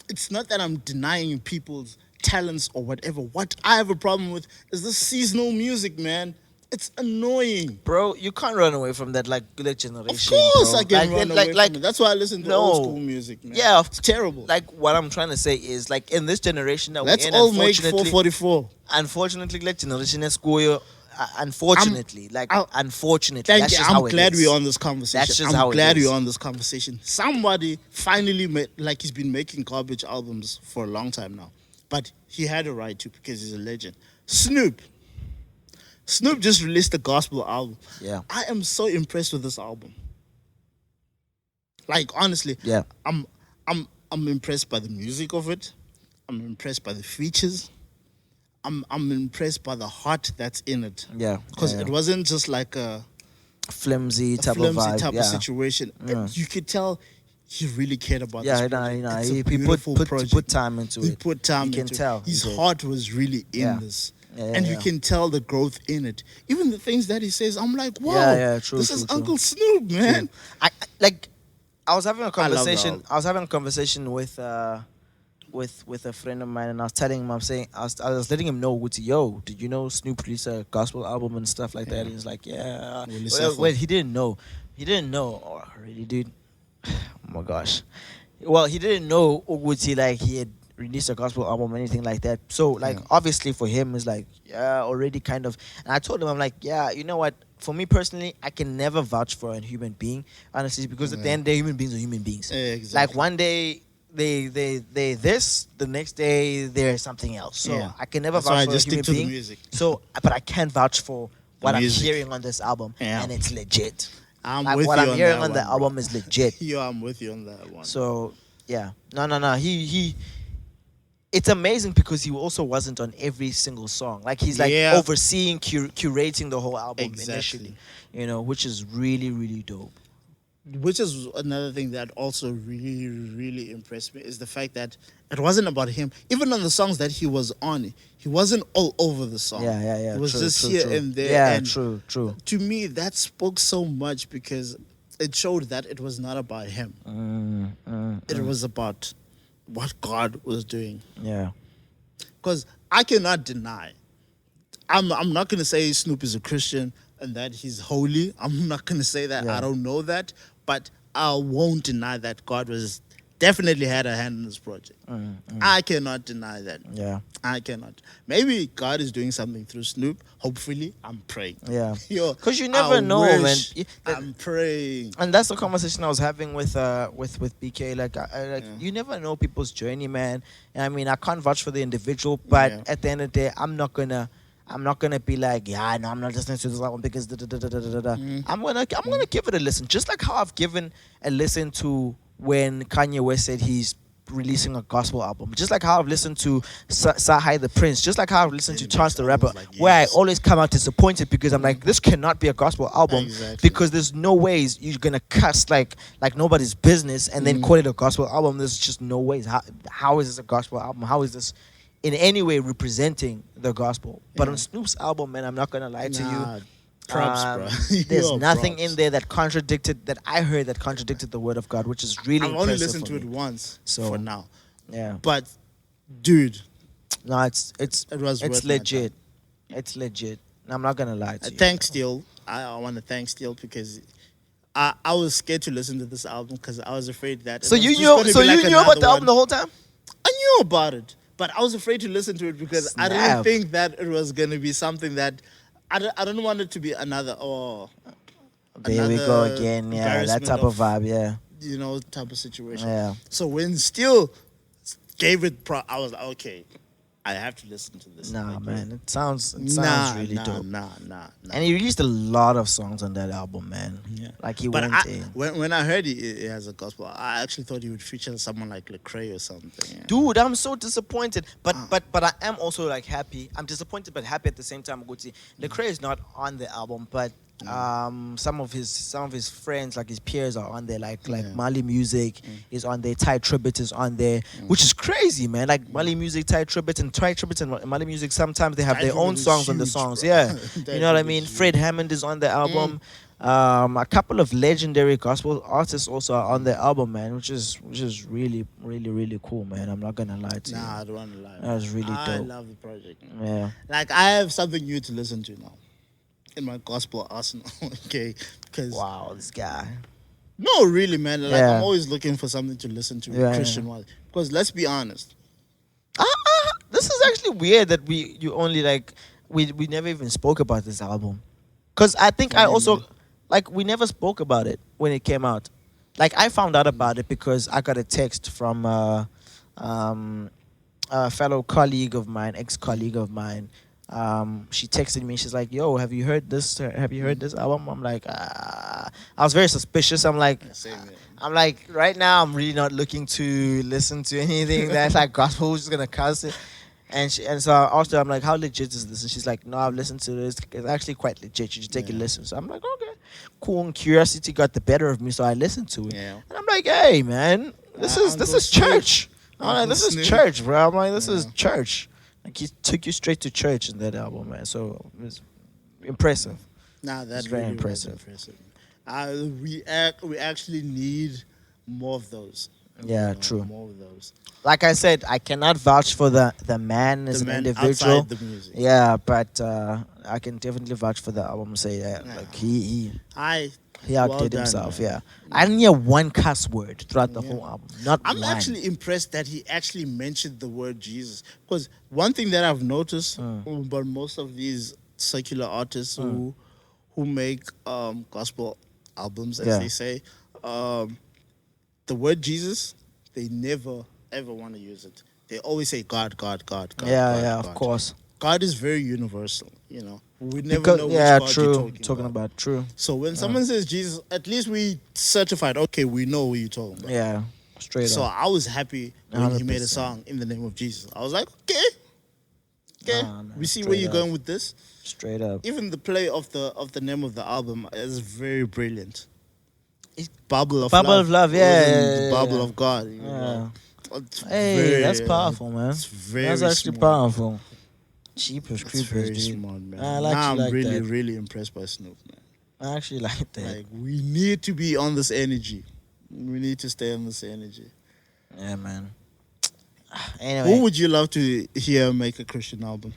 It's not that I'm denying people's talents or whatever. What I have a problem with is the seasonal music, man. It's annoying. Bro, you can't run away from that like generation. Of course bro. I can run away from it. That's why I listen to No. old school music, man. Yeah, It's terrible. Like what I'm trying to say is, like, in this generation that Let's we're in, all make unfortunately, 444. unfortunately, like generation school, unfortunately, unfortunately, Thank that's you. just how I'm it glad is. we're on this conversation. That's just I'm how it glad is. we're on this conversation. Somebody finally made, like he's been making garbage albums for a long time now. But he had a right to because he's a legend. Snoop just released a gospel album. Yeah. I am so impressed with this album. Like honestly, Yeah. I'm impressed by the music of it. I'm impressed by the features. I'm impressed by the heart that's in it. Yeah, Because yeah, it wasn't just like a flimsy type flimsy of vibe. type yeah. of situation. Yeah. You could tell he really cared about Yeah, this nah, project. nah, It's he a put beautiful project. put time into He it. put time You can into tell it. he His did. heart was really in Yeah. this. Yeah, and you yeah. can tell the growth in it. Even the things that he says, I'm like, wow, Yeah, true, this true, is true. Uncle Snoop, man. I was having a love the conversation. album. I was having a conversation with a friend of mine, and I was telling him, I was letting him know, yo, did you know Snoop released a gospel album and stuff like that? And he's like, yeah. Well, he didn't know. He didn't know. Oh, really, dude? Oh my gosh. Well, he didn't know Uguti, like he had released a gospel album or anything like that. So, like, obviously for him, it's like, yeah, already kind of. And I told him, I'm like, yeah, you know what? For me personally, I can never vouch for a human being, honestly, because at the end of the day, human beings are human beings. Exactly. Like one day they this, the next day they're something else. So Yeah. I can never That's why I vouch for a just human stick to the being. music. So, but I can vouch for what I'm music. hearing on this album, Yeah. and it's legit. I'm Like with what you I'm on hearing that on the one, album bro. is legit. Yo, I'm with you on that one. So yeah, no. He. It's amazing because he also wasn't on every single song. Like he's like Yeah. overseeing, curating the whole album Exactly. initially, which is really, really dope. Which is another thing that also really, really impressed me is the fact that it wasn't about him. Even on the songs that he was on, he wasn't all over the song. Yeah. It was true, just true, here true. and there. Yeah, and true. To me, that spoke so much because it showed that it was not about him. It was about what God was doing. Yeah. Because I cannot deny. I'm not going to say Snoop is a Christian and that he's holy. I'm not going to say that. Yeah. I don't know that. But I won't deny that God was definitely had a hand in this project. I cannot deny that. Yeah. I cannot. Maybe God is doing something through Snoop. Hopefully, I'm praying. Yeah. Yo, Because you never I know, man. wish I'm praying. And that's the conversation I was having with BK. Like, you never know people's journey, man. And I mean, I can't vouch for the individual, but Yeah. at the end of the day, I'm not gonna be like, yeah, no, I'm not listening to this album because da, da, da, da, da, da, da. I'm gonna give it a listen, just like how I've given a listen to when Kanye West said he's releasing a gospel album, just like how I've listened to Sahai the Prince, just like how I've listened to It Chance makes the Rapper, albums like, where I yes. always come out disappointed because I'm like, this cannot be a gospel album Exactly. because there's no ways you're gonna cuss like nobody's business and then call it a gospel album. There's just no ways. How is this a gospel album? How is this in any way representing the gospel? But on Snoop's album, man, I'm not gonna lie to you. Props, bro. There's Yo, nothing props. in there that I heard that contradicted the word of God, which is really I've only impressive listened for to it me. once So- for now. Yeah, But, dude, no, it's it was worth it's my legit. It's legit. I'm not gonna lie to you. thanks, Steel. I want to thank Steel because I was scared to listen to this album because I was afraid that. So it was you just knew. gonna So be you like knew about another the album one. the whole time. I knew about it, but I was afraid to listen to it because I didn't Snap. think that it was gonna be something that I don't want it to be another There we go another again. Yeah, that embarrassment type of vibe. Yeah, type of situation. yeah. So when Steel gave it, I was like, okay, I have to listen to this. Nah, Like, man, it sounds nah, really nah, dope. Nah. And he released a lot of songs on that album, man. Yeah. Like he But went in. when I heard he has a gospel, I actually thought he would feature someone like Lecrae or something. Yeah. Dude, I'm so disappointed. But I am also like happy. I'm disappointed but happy at the same time. Gucci. Lecrae is not on the album, but some of his friends, like his peers, are on there. Like Mali Music is on there. Ty Tribbett is on there, which is crazy, man. Like Mali Music, Ty Tribbett, and Mali Music. Sometimes they have Ty their own Tribbett is songs on the huge, songs. bro. Yeah, Ty you know what I Tribbett mean. is huge. Fred Hammond is on the album. A couple of legendary gospel artists also are on the album, man, which is really, really, really cool, man. I'm not gonna lie to you. Nah, I don't want to lie. That was really I dope. love the project. Yeah. Like I have something new to listen to now in my gospel arsenal. Okay, because Wow, this guy. no, really, man. Like Yeah. I'm always looking for something to listen to Yeah, Christian wise. Because let's be honest, This is actually weird that you only like we never even spoke about this album, because I think I also like we never spoke about it when it came out. Like I found out about it because I got a text from a fellow colleague of mine, ex-colleague of mine. She texted me. She's like, "Yo, have you heard this? Have you heard this album?" I'm like, I was very suspicious. I'm like, same here. right now, I'm really not looking to listen to anything that's like gospel, which is gonna cuss it. And so I asked her, I'm like, how legit is this? And she's like, no, I've listened to this. It's actually quite legit. You should take a listen. So I'm like, okay, cool. And curiosity got the better of me, so I listened to it. Yeah. And I'm like, hey, man, this is Uncle church. I'm like, Uncle this is Snoop. church, bro. I'm like, this is church. Like he took you straight to church in that album, man. So it was impressive. Nah, that's It's very really impressive. impressive. We actually need more of those. Yeah, You know, true. More of those. Like I said, I cannot vouch for the man as The an man individual. outside the music. Yeah, but I can definitely vouch for the album. Say that, Yeah. like he Well outdid done, himself. man. Yeah, I didn't hear one cuss word throughout the whole album. Not I'm one. actually impressed that he actually mentioned the word Jesus. Because one thing that I've noticed about most of these secular artists who make gospel albums, as Yeah. they say, the word Jesus, they never ever want to use it. They always say God, God, God, God. Yeah, God, yeah, of God. course. God is very universal, you know. We never Because, know which yeah, God true. you're Talking about true. So when someone says Jesus, at least we certified, okay, we know who you're talking about. Yeah, straight So up. I was happy when he made a 100%. song in the name of Jesus. I was like, okay, Nah, man, we see where straight you're up. going with this. Straight up. Even the play of the name of the album is very brilliant. It's Bubble of Bubble Love. of Love, It yeah, wasn't yeah, the yeah, Bubble yeah. of God. You Yeah. know? It's Hey, very, that's powerful, man. It's very That's actually smart. powerful. Cheapers, It's creepers, very dude. smart, man. I Now actually I'm like really, that. really impressed by Snoop, man. I actually like that. Like we need to be on this energy. We need to stay on this energy. Yeah, man. Who Anyway, would you love to hear make a Christian album?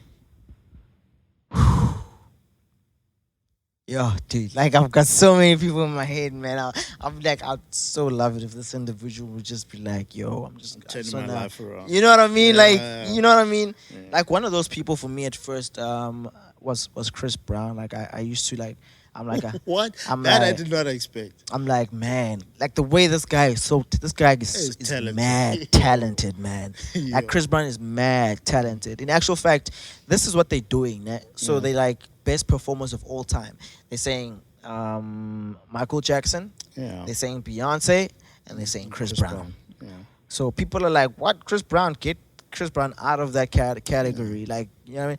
Yo, dude, like I've got so many people in my head, man. I'm like, I'd so love it if this individual would just be like, yo, I Turning just my wanna, life around. you know what I mean? Like, Yeah. you know what I mean? Yeah. Like one of those people for me at first, was Chris Brown. Like I used to like, I'm like, What? I'm That I like, did not expect. I'm like, man, like the way this guy is this guy He's is talented. mad talented, man. Like Yo. Chris Brown is mad talented. In actual fact, this is what they're doing. So Yeah. they like best performers of all time. They're saying Michael Jackson, Yeah. they're saying Beyonce, and they're saying Chris Brown. Yeah. So people are like, what? Chris Brown? Get Chris Brown out of that category. Like, you know what I mean?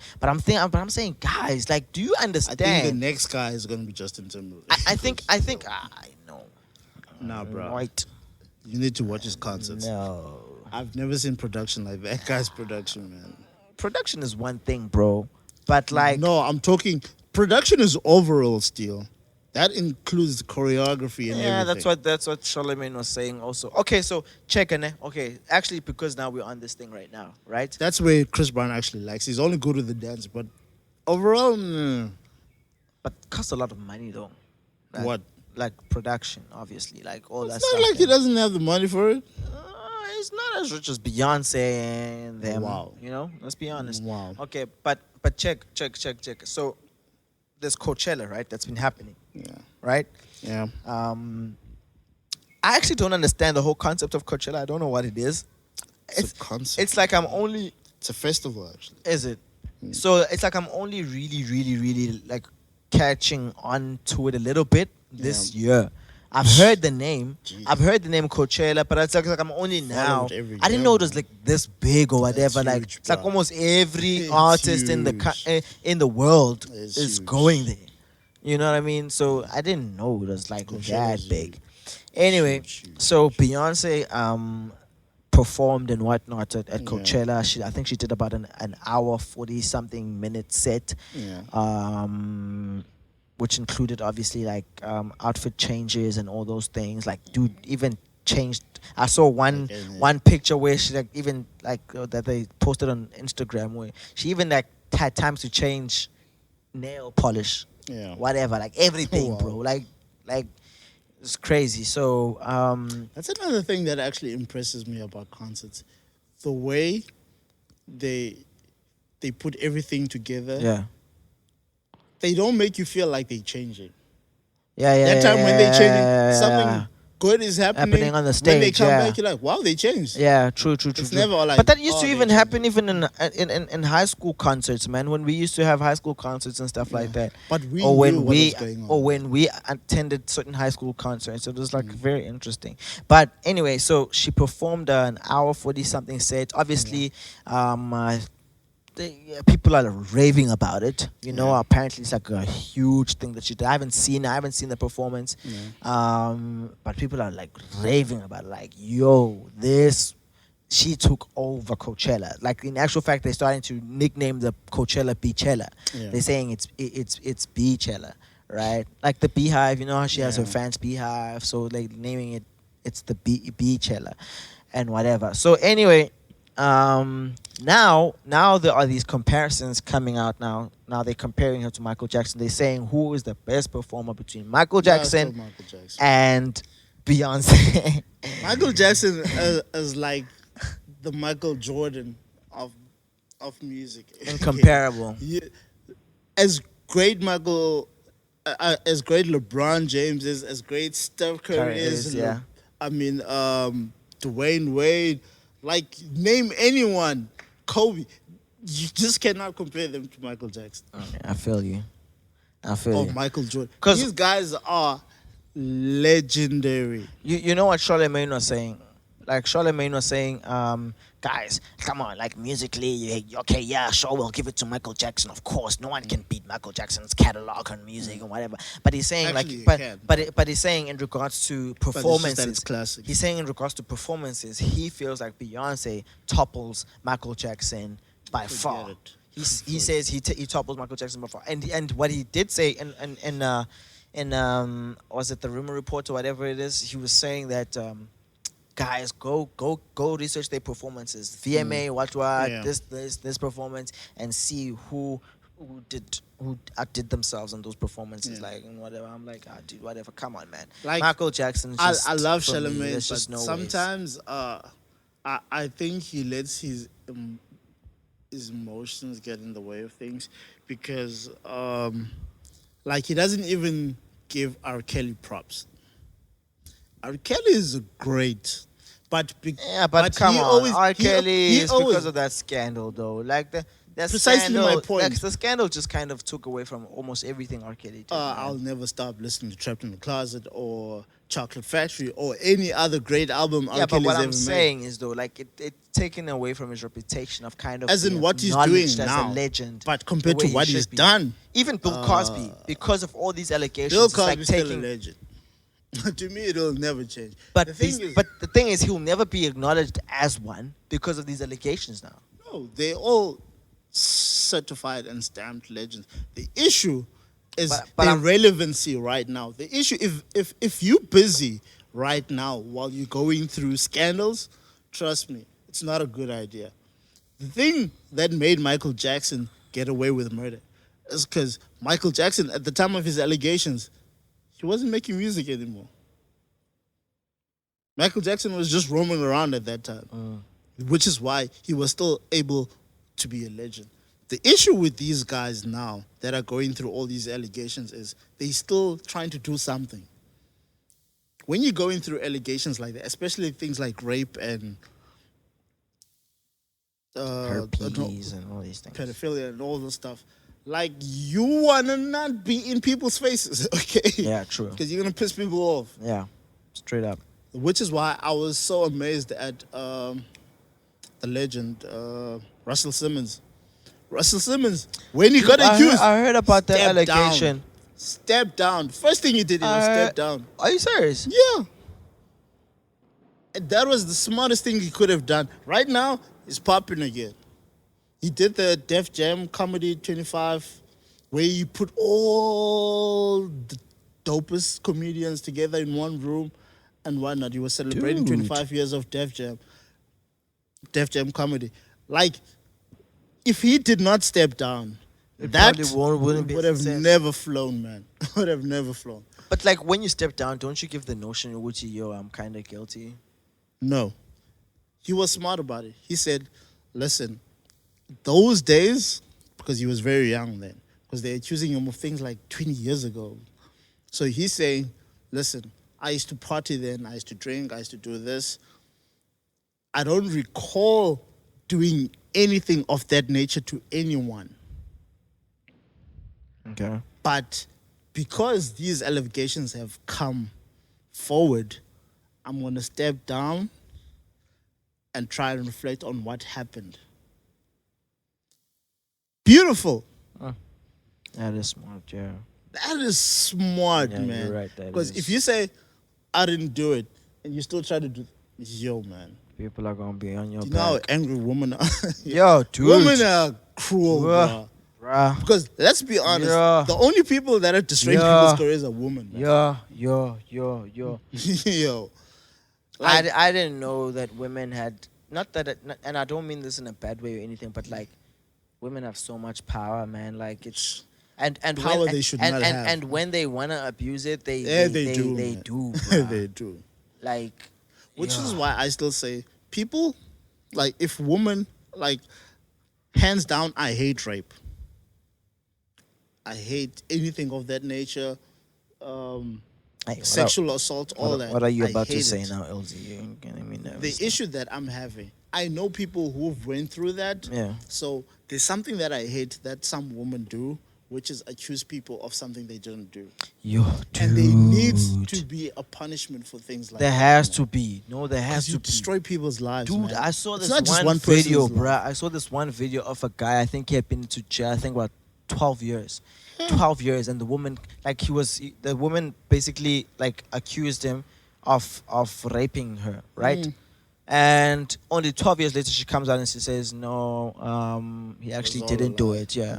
But I'm saying, guys, like, do you I understand? think the next guy is gonna be Justin Timberlake. I know. Nah, bro. Right. You need to watch his concerts. No. I've never seen production like that guy's production, man. Production is one thing, bro. But like, No, I'm talking production is overall still. That includes the choreography and yeah, everything. that's what Charlemagne was saying also. Okay, so check it. Okay, actually, because now we're on this thing right now, right? That's where Chris Brown actually likes. He's only good with the dance, but overall, But it costs a lot of money though. Like, what? Like production, obviously, like all that It's stuff. not like he doesn't have the money for it. He's not as rich as Beyonce and them. Wow. You know, let's be honest. Wow. Okay, but check. So there's Coachella, right? That's been happening, Yeah. right? Yeah. I actually don't understand the whole concept of Coachella. I don't know what it is. It's a concept. It's like I'm only. It's a festival, actually. Is it? So it's like I'm only really like catching on to it a little bit this year. I've heard the name. Jeez. I've heard the name Coachella, but it's like I'm only now. it every I didn't year, know it was man. like this big or That's whatever. Like huge, it's like bro. almost every It's artist in in the world It's is huge. going there. You know what I mean? So I didn't know it was like Coachella that is big. Anyway, Huge. so Beyonce performed and whatnot at Yeah. Coachella. I think she did about an hour 40 something minute set. Yeah. Which included obviously like outfit changes and all those things. Like, dude, even changed. I saw one picture where she like even like that they posted on Instagram where she even like had times to change nail polish, Yeah. whatever, like everything, Wow. bro. Like it's crazy. So That's another thing that actually impresses me about concerts. The way they put everything together. yeah. They don't make you feel like they change it. Yeah. That time when they change it, yeah. something good is happening. Happening on the When they stage, come yeah. back, you're like, wow, they changed. Yeah, true. It's never all like, but that used oh, to they even changed happen it. even in high school concerts, man. When we used to have high school concerts and stuff like that. But we or knew when what we was going on. or when we attended certain high school concerts, it was like very interesting. But anyway, so she performed an hour 40 something set. Obviously, people are raving about it. You know, Yeah. apparently it's like a huge thing that she did. I haven't seen the performance. But people are like raving about it. Like, yo, she took over Coachella. Like, in actual fact, they're starting to nickname the Coachella Beachella. Yeah. They're saying it's Beachella, right? Like the Beehive, you know how she has her Yeah. fans Beehive, so like naming it's the Beachella and whatever. So anyway, now there are these comparisons coming out now. Now they're comparing her to Michael Jackson. They're saying who is the best performer between Michael Yeah, it's Jackson still Michael Jackson. and Beyonce. Michael Jackson is like the Michael Jordan of music. Incomparable. Yeah. As great as great LeBron James is, as great Steph Curry Curry is, is, yeah. I mean, Dwayne Wade, like name anyone, Kobe. You just cannot compare them to Michael Jackson I feel you. or Michael Jordan. 'Cause- These guys are legendary. You know what Charlemagne was saying? Like Charlemagne was saying, guys, come on, like musically, okay, yeah, sure, we'll give it to Michael Jackson. Of course, no one can beat Michael Jackson's catalog on music and whatever. But he's saying Actually, you like, can. but he's saying in regards to But it's just that performances, it's classic. he's saying in regards to performances, he feels like Beyonce topples Michael Jackson by Forget far. it. He says he topples Michael Jackson by far. And what he did say in was it the Rumor Report or whatever it is, he was saying that guys, go research their performances, VMA, what Yeah. this performance, and see who who outdid themselves on those performances, Yeah. like and whatever. I'm like, dude, whatever. Come on, man. Like, Michael Jackson. I love For me, Charlemagne, there's but just no ways. sometimes I think he lets his emotions get in the way of things because like he doesn't even give R. Kelly props. R. Kelly is great, Yeah, but come he on, always R. he, Kelly he is always because of that scandal, though. Like that Precisely scandal, my point. Like, the scandal just kind of took away from almost everything R. Kelly did. Man. I'll never stop listening to Trapped in the Closet or Chocolate Factory or any other great album Yeah, R. but Kelly's what ever I'm made. saying is though, like it taken away from his reputation of kind of As in being what he's doing acknowledged as now, a legend. but the compared way to he what should he's be. done, Even Bill Cosby, because of all these allegations, Bill it's like Cosby's still a taking. legend. To me, it'll never change. But the the thing is, he'll never be acknowledged as one because of these allegations now. no, they all certified and stamped legends. The issue is But their I'm- relevancy right now. The issue, if you're busy right now while you're going through scandals, trust me, it's not a good idea. The thing that made Michael Jackson get away with murder is because Michael Jackson, at the time of his allegations, he wasn't making music anymore. Michael Jackson was just roaming around at that time, which is why he was still able to be a legend. The issue with these guys now that are going through all these allegations is they still trying to do something. When you're going through allegations like that, especially things like rape and Herpes and all these things. pedophilia and all this stuff, like you wanna not be in people's faces, okay? Yeah, true. Because you're gonna piss people off. Yeah, straight up. Which is why I was so amazed at the legend Russell Simmons. Russell Simmons, when he got accused, I heard about the step allegation. down. Step down. First thing he did was step down. Are you serious? Yeah. And that was the smartest thing he could have done. Right now, he's popping again. He did the Def Jam Comedy 25, where you put all the dopest comedians together in one room and whatnot. He was celebrating Dude. 25 years of Def Jam Comedy. Like, if he did not step down, It that probably wouldn't be a would have success. never flown, man. Would have never flown. But like when you step down, don't you give the notion, Uchi, yo, I'm kind of guilty? No. He was smart about it. He said, listen, those days, because he was very young then, because they're accusing him of things like 20 years ago. So he's saying, listen, I used to party then, I used to drink, I used to do this. I don't recall doing anything of that nature to anyone. Okay. But because these allegations have come forward, I'm going to step down and try and reflect on what happened. Beautiful. That is smart, yeah. That is smart, Yeah, man. you're right, that Because is. if you say, I didn't do it, and you still try to do yo, man. People are gonna be on your Do you know how back. angry women are? Yo, dude. Women are cruel, Bruh. bro. Bruh. Because let's be honest, Yeah. the only people that are destroying Yeah. people's careers are women, man. Yo. Yo. Like, I didn't know that women had, not that, and I don't mean this in a bad way or anything, but like, women have so much power, man. Like it's and Power when, they should and, not and, have. And when they wanna abuse it, they do. They man. do. Bruh. They do. Like, Which yeah. is why I still say people, like, if women, like, hands down, I hate rape. I hate anything of that nature. Hey, what Sexual assault, all that. What are you I about to hate say it. now, LZ? You're getting me nervous. The issue that I'm having, I know people who've went through that. Yeah. So there's something that I hate that some women do, which is accuse people of something they didn't do. Yo, dude. And there needs to be a punishment for things like There that. has man. to be. No, there has 'Cause to you be. destroy people's lives, Dude, man. I saw It's this not just one person's video, life. bruh. I saw this one video of a guy. I think he had been to jail. I think about 12 years. 12 years, and the woman, like the woman basically like accused him of raping her, right? And only 12 years later, she comes out and she says, no, he actually all didn't a do lie. it. Yeah.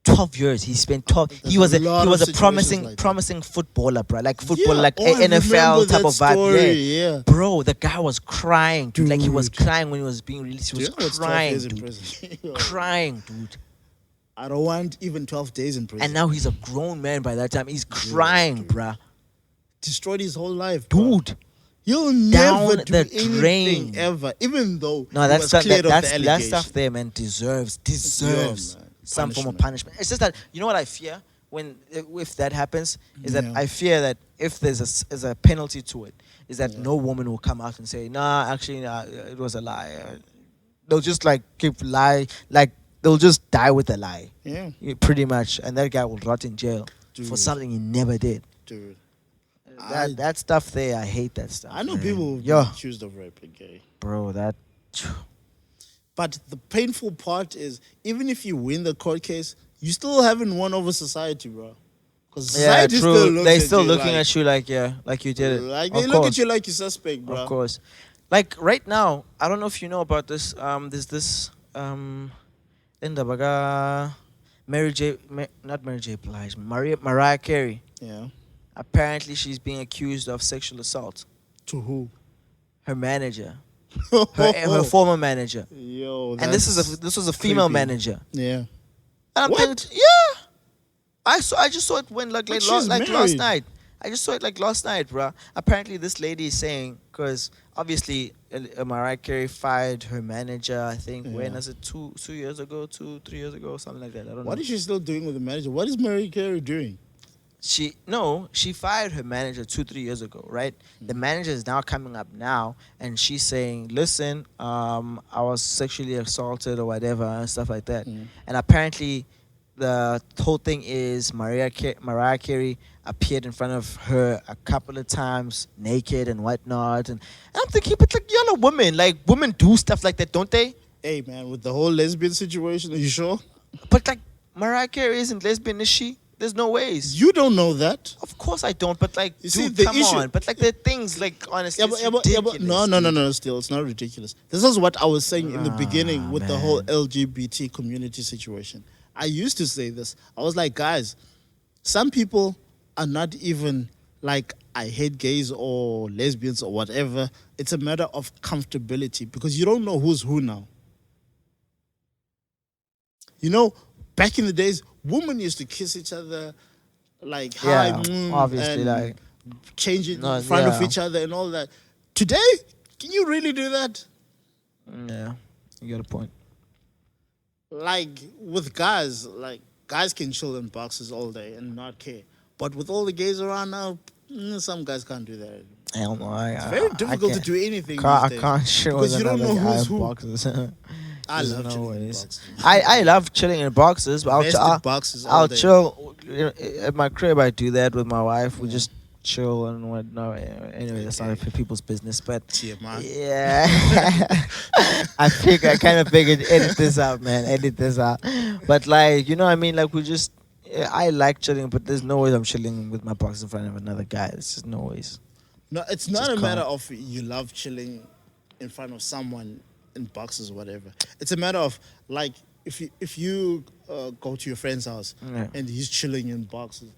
12 years. He spent 12. There's He was a a lot he of was a situations like that. promising footballer, bro. Like football, Yeah, like oh, I NFL remember type that of vibe. story, Yeah. yeah. Bro, the guy was crying, dude. Like he was Dude. crying when he was being released. He was Do you know what's 12 crying, years in dude. prison? Crying, dude. I don't want even 12 days in prison. And now he's a grown man by that time. He's crying, dude. bruh. Destroyed his whole life, bro. Dude. You'll Down never do the anything drain. ever, even though No, he that's was that, cleared of that's the that allegation. stuff there, man. Deserves man. some form of Punishment. punishment. It's just that you know what I fear when if that happens is that Yeah. I fear that if there's a penalty to it, is that Yeah. no woman will come out and say, nah, actually, nah, it was a lie. They'll just like keep lie, like they'll just die with a lie, Yeah, pretty much, and that guy will rot in jail for Dude. something he never did. dude. That stuff there, I hate that stuff. I know man. people who've been Yo, accused of raping gay. bro, that. But the painful part is, even if you win the court case, you still haven't won over society, bro. Because Yeah, society true. still looks They at still you looking like, at you like like you did it. Like Of they look course. at you like you're suspect, bro. Of course. Like right now, I don't know if you know about this. There's this in the baga not Mary J. Blige, Mariah Carey. Yeah. Apparently, she's being accused of sexual assault. To who? Her manager, her former manager, Yo, and this was a female creepy. manager. Yeah. And I'm What? thinking, yeah, I just saw it when But last she's married. night. I just saw it like last night, bruh. Apparently, this lady is saying because obviously Mariah Carey fired her manager. I think when Yeah. was it 3 years ago, 3 years ago, something like that. I don't What know. is she still doing with the manager? What is Mary Carey doing? She fired her manager 3 years ago, right? The manager is now coming up now, and she's saying, "Listen, I was sexually assaulted or whatever and stuff like that." And apparently, the whole thing is Mariah Carey appeared in front of her a couple of times naked and whatnot, and I'm thinking, but like you're a woman, like women do stuff like that, don't they? Hey, man, with the whole lesbian situation, are you sure? But like Mariah Carey isn't lesbian, is she? There's no ways. You don't know that. Of course I don't, but like, You dude, see, the come issue- on. But like, the things, like, honestly, it's No, ridiculous, no. dude. Still, it's not ridiculous. This is what I was saying in the beginning with the whole man. LGBT community situation. I used to say this. I was like, guys, some people are not even like, I hate gays or lesbians or whatever. It's a matter of comfortability because you don't know who's who now. You know, back in the days, women used to kiss each other, like, hi, Yeah, obviously, and like, change it no, in front of yeah. each other and all that. Today, can you really do that? Yeah, you got a point. Like with guys, like guys can chill in boxes all day and not care. But with all the gays around now, some guys can't do that. Hell no, It's very difficult to do anything. I these days. can't chill because with you don't know another guy who's in who. boxes. I There's love no chilling in ways. boxes. I love chilling in boxes, but Vested boxes all I'll day. chill at my crib. I do that with my wife. We just chill and whatnot. Anyway, that's not for people's business. But TMI. yeah, I kind of figured edit this out, man. Edit this out. But like, you know what I mean? Like we just, I like chilling, but there's no way I'm chilling with my box in front of another guy. There's just no ways. No, it's not Just a matter can't. of you love chilling in front of someone in boxes or whatever. It's a matter of like if you go to your friend's house Yeah. and he's chilling in boxes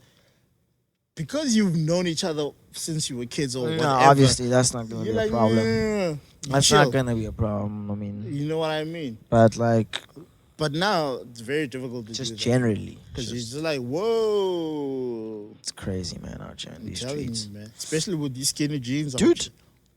because you've known each other since you were kids or No, whatever. obviously that's not gonna you're be a like, problem. you That's chill. not gonna be a problem. I mean, You know what I mean? but like, But now it's very difficult to just do that generally, because you're just- just like, whoa. it's crazy, man, out here in I'm these telling streets. you, man. Especially with these skinny jeans, on. Dude,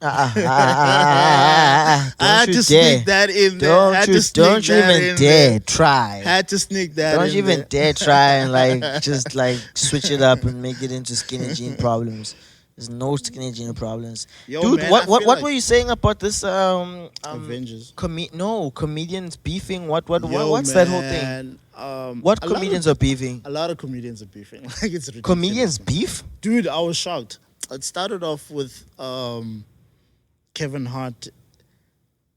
don't I had you to dare. sneak that in there. Had to sneak Don't you that even in dare there. try. Had to sneak that Don't in you even there. dare try and like just like switch it up and make it into skinny jean problems. There's no skinny jean problems. Yo, Dude, man, I what feel what like were you saying about this Avengers. comedians beefing? What's Yo, that whole thing? man, What a lot comedians of, are beefing? A lot of comedians are beefing. Like it's ridiculous. Comedians man. beef? Dude, I was shocked. It started off with Kevin Hart.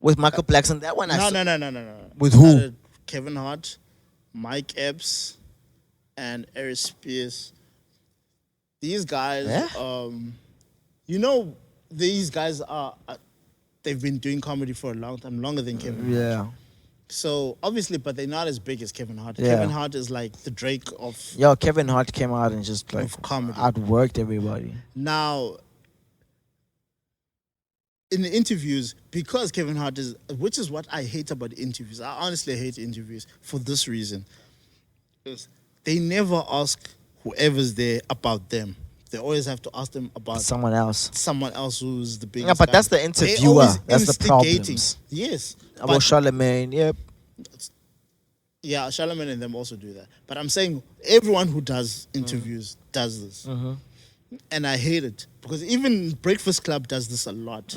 With Michael Blackson, that one I No, saw. no. With It who? started Kevin Hart, Mike Epps, and Eric Spears. These guys, Yeah? you know, these guys are they've been doing comedy for a long time, longer than Kevin Hart. Yeah. So obviously, but they're not as big as Kevin Hart. Yeah. Kevin Hart is like the Drake of Yo, Kevin Hart came out and just like Of comedy. outworked everybody. now. In the interviews, because Kevin Hart is, which is what I hate about interviews. I honestly hate interviews for this reason. is they never ask whoever's there about them. They always have to ask them about Someone else. someone else who's the biggest. Yeah, but guy. that's the They interviewer. always That's the instigating. problems. Yes, About but Charlemagne, yep. yeah, Charlemagne and them also do that. But I'm saying everyone who does interviews does this, and I hate it because even Breakfast Club does this a lot.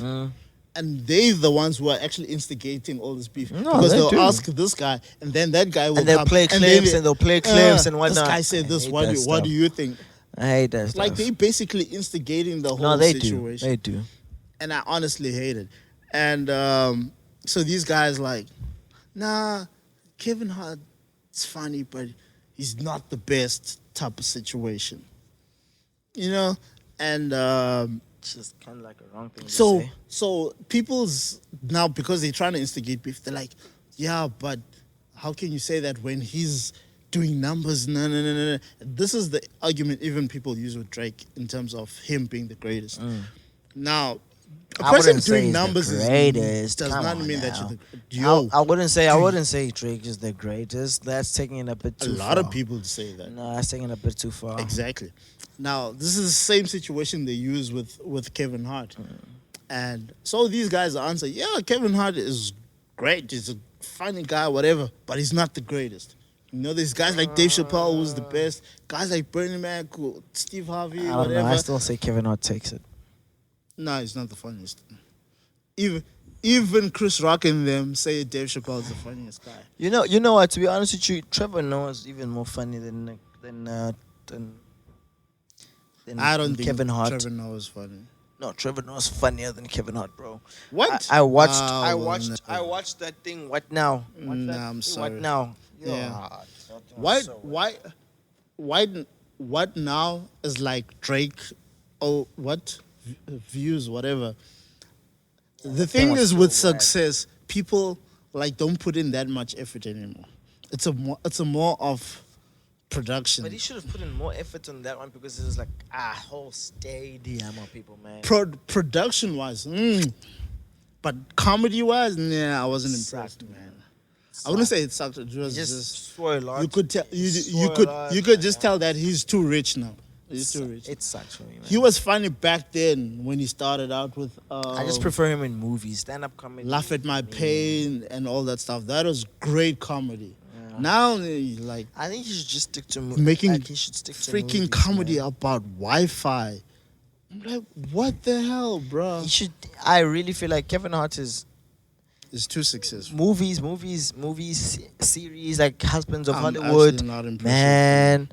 And they're the ones who are actually instigating all this beef. No, because they they'll do. ask this guy, and then that guy will And they'll come, play then clips and they'll play clips and whatnot. This guy said I this. hate What that do stuff. you think? I hate that stuff. Like they basically instigating the whole no, they situation. do. They do. And I honestly hate it. And so these guys like, nah, Kevin Hart's funny, but he's not the best type of situation. You know? And It's just kind of like a wrong thing to so say. so people's now because they're trying to instigate beef, they're like, yeah, but how can you say that when he's doing numbers? No. This is the argument even people use with Drake in terms of him being the greatest. Now, a I person wouldn't say doing he's the numbers greatest. does Come not on mean that now. you're the I wouldn't say Drake is the greatest. That's taking it a bit a too lot far. of people say that. No, that's taking it a bit too far. Exactly. Now, this is the same situation they use with Kevin Hart. And so these guys answer, yeah, Kevin Hart is great. He's a funny guy, whatever, but he's not the greatest. You know, there's guys like Dave Chappelle who's the best, guys like Bernie Mac, Steve Harvey, I don't whatever. know. I still say Kevin Hart takes it. No, he's not the funniest. Even Chris Rock and them say Dave Chappelle is the funniest guy. You know what? To be honest with you, Trevor Noah is even more funny than I don't think Kevin Hart. Trevor Noah is funny. No, Trevor Noah's funnier than Kevin Hart, bro. What? I watched. Oh, I well, watched. no. I watched that thing. What now? Watch Nah, that I'm thing, sorry. What now? Yeah. that was Why? so What now is like Drake? Oh, what views? Whatever. The thing was is so with whack. success, people like don't put in that much effort anymore. It's a more of production. But he should have put in more effort on that one because it was like a whole stadium of people, man. Production wise, but comedy wise, nah, I wasn't impressed, Sucked, man. I wouldn't say it sucked. It was He just just swore a lot. you could tell you Swore a could lot, you could man. just tell that he's too rich now. He's too rich. It sucks for me, man. He was funny back then when he started out with I just prefer him in movies, stand-up comedy. Laugh at My Pain and all that stuff. That was great comedy. Yeah. Now, like I think he should just stick to making like, he should stick to freaking movies, comedy man. about Wi-Fi. I'm like, what the hell, bro? He should. I really feel like Kevin Hart is It's too successful. movies, series like Husbands of I'm Hollywood. actually not impressed with Man,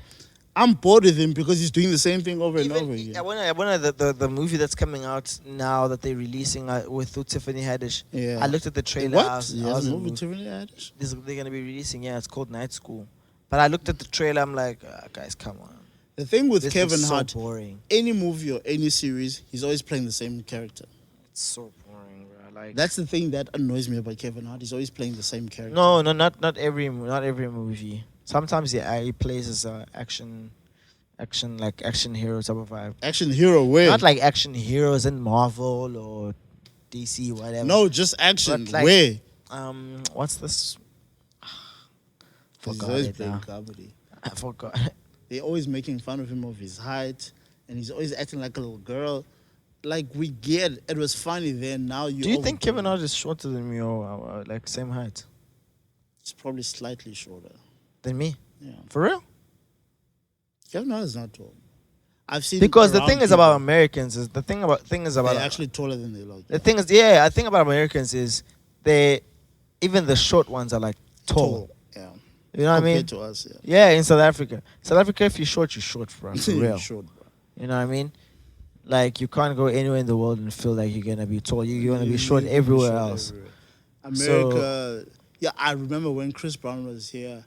I'm bored with him because he's doing the same thing over and even over again. I wonder the movie that's coming out now that they're releasing with Tiffany Haddish. Yeah. I looked at the trailer. What? I He was has a in movie mood. Tiffany Haddish? They're gonna be releasing. Yeah, it's called Night School. But I looked at the trailer. I'm like, guys, come on. The thing with This Kevin looks so Hart, boring. any movie or any series, he's always playing the same character. It's so boring, bro. Like That's the thing that annoys me about Kevin Hart. He's always playing the same character. no, not every movie. Sometimes he plays as a action hero type of vibe. Action hero, where? Not like action heroes in Marvel or DC, whatever. No, just action. But like- where? What's this? He's Forgot always it playing now. comedy. I forgot. They're always making fun of him of his height, and he's always acting like a little girl. Like, we get it was funny then. Now you. Do you think overdoing Kevin it. Hart is shorter than me or like same height It's probably slightly shorter. than me? Yeah, For real? Kevin Hart is not tall. I've seen Because the around thing is people, about Americans is they're actually taller than they look. the thing is I think about Americans is they even the short ones are like tall. Yeah, You know what I mean? compared to us, yeah. Yeah, in South Africa. South Africa, if you're short, bro. For real. Short, bro. You know what I mean? Like you can't go anywhere in the world and feel like you're gonna be tall. You're gonna be You- short you everywhere short else. everywhere. America, yeah, I remember when Chris Brown was here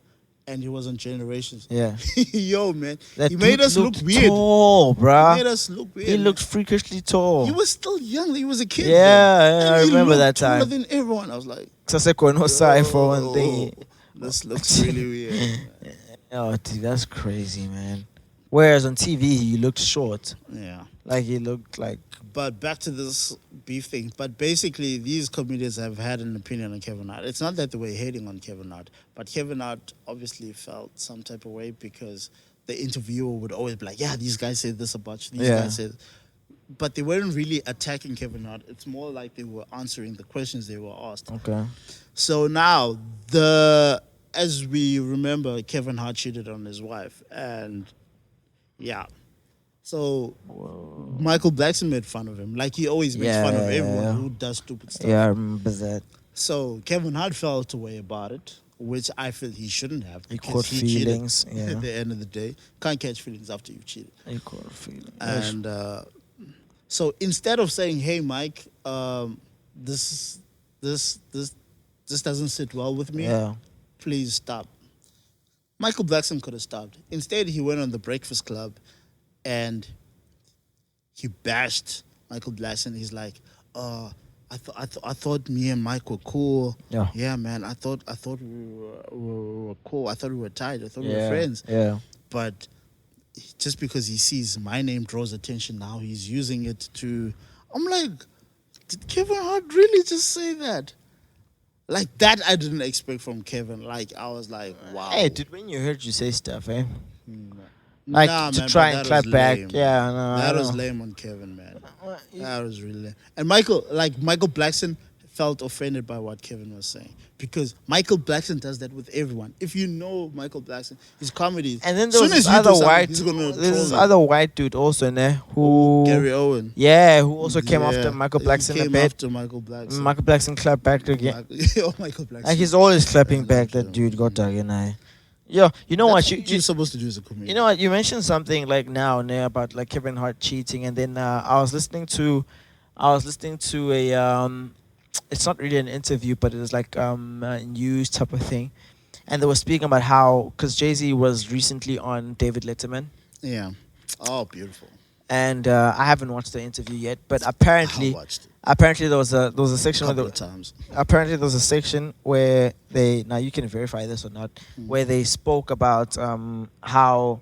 and he was on Generations. Yeah. Yo, man, That he made dude us look looked weird. tall, He bruh. made us look weird. He man. looked freakishly tall. He was still young. He was a kid. Yeah, then. yeah, And I he remember looked that taller time. than everyone. I was like, Saseko no side for one "Whoa, thing. this looks really weird. Oh, dude, that's crazy, man. Whereas on TV, he looked short. Yeah. Like he looked like But back to this beef thing. But basically, these comedians have had an opinion on Kevin Hart. It's not that they were hating on Kevin Hart, but Kevin Hart obviously felt some type of way because the interviewer would always be like, "Yeah, these guys said this about you. These Yeah. guys said," but they weren't really attacking Kevin Hart. It's more like they were answering the questions they were asked. okay. So now as we remember, Kevin Hart cheated on his wife, and yeah. So Michael Blackson made fun of him, like he always makes fun of everyone who does stupid stuff. Yeah, I remember that. So Kevin Hart felt a way about it, which I feel he shouldn't have. He because caught cheated feelings. Yeah, At the end of the day, can't catch feelings after you've cheated. he caught feelings. And so instead of saying, "Hey, Mike, this doesn't sit well with me. Yeah. Please stop." Michael Blackson could have stopped. Instead, he went on the Breakfast Club, and he bashed Michael Blackson. He's like, I thought me and Mike were cool. Yeah. Yeah, man. I thought we were cool. I thought we were tight. I thought we were friends. Yeah. But just because he sees my name draws attention now, he's using it to. I'm like, did Kevin Hart really just say that? Like that, I didn't expect from Kevin. Like I was like, wow. Hey, dude, when you heard you say stuff, eh? Like Nah, to man, try but and that clap was back. lame. Yeah, no, I That was know. lame on Kevin, man. That was really lame. And Michael Blackson felt offended by what Kevin was saying because Michael Blackson does that with everyone. If you know Michael Blackson, his comedy. And then as there soon was this as you do other something, white, he's gonna there's this troll you. other white dude also in there who, Gary Owen. yeah, who also came Yeah, after Michael he Blackson a came bit. after Michael Blackson. Michael Blackson clapped back again. Michael Blackson. Like he's always clapping I back. like That him. dude got dug and I. Yeah, you know That's what? you're supposed to do as a comedian. You know what? You mentioned something like now about like Kevin Hart cheating, and then I was listening to a it's not really an interview, but it was like a news type of thing, and they were speaking about how because Jay-Z was recently on David Letterman, Yeah. Oh, beautiful. and I haven't watched the interview yet, but I apparently watched it there was a section a where couple of times. apparently there was a section where they now you can verify this or not where they spoke about how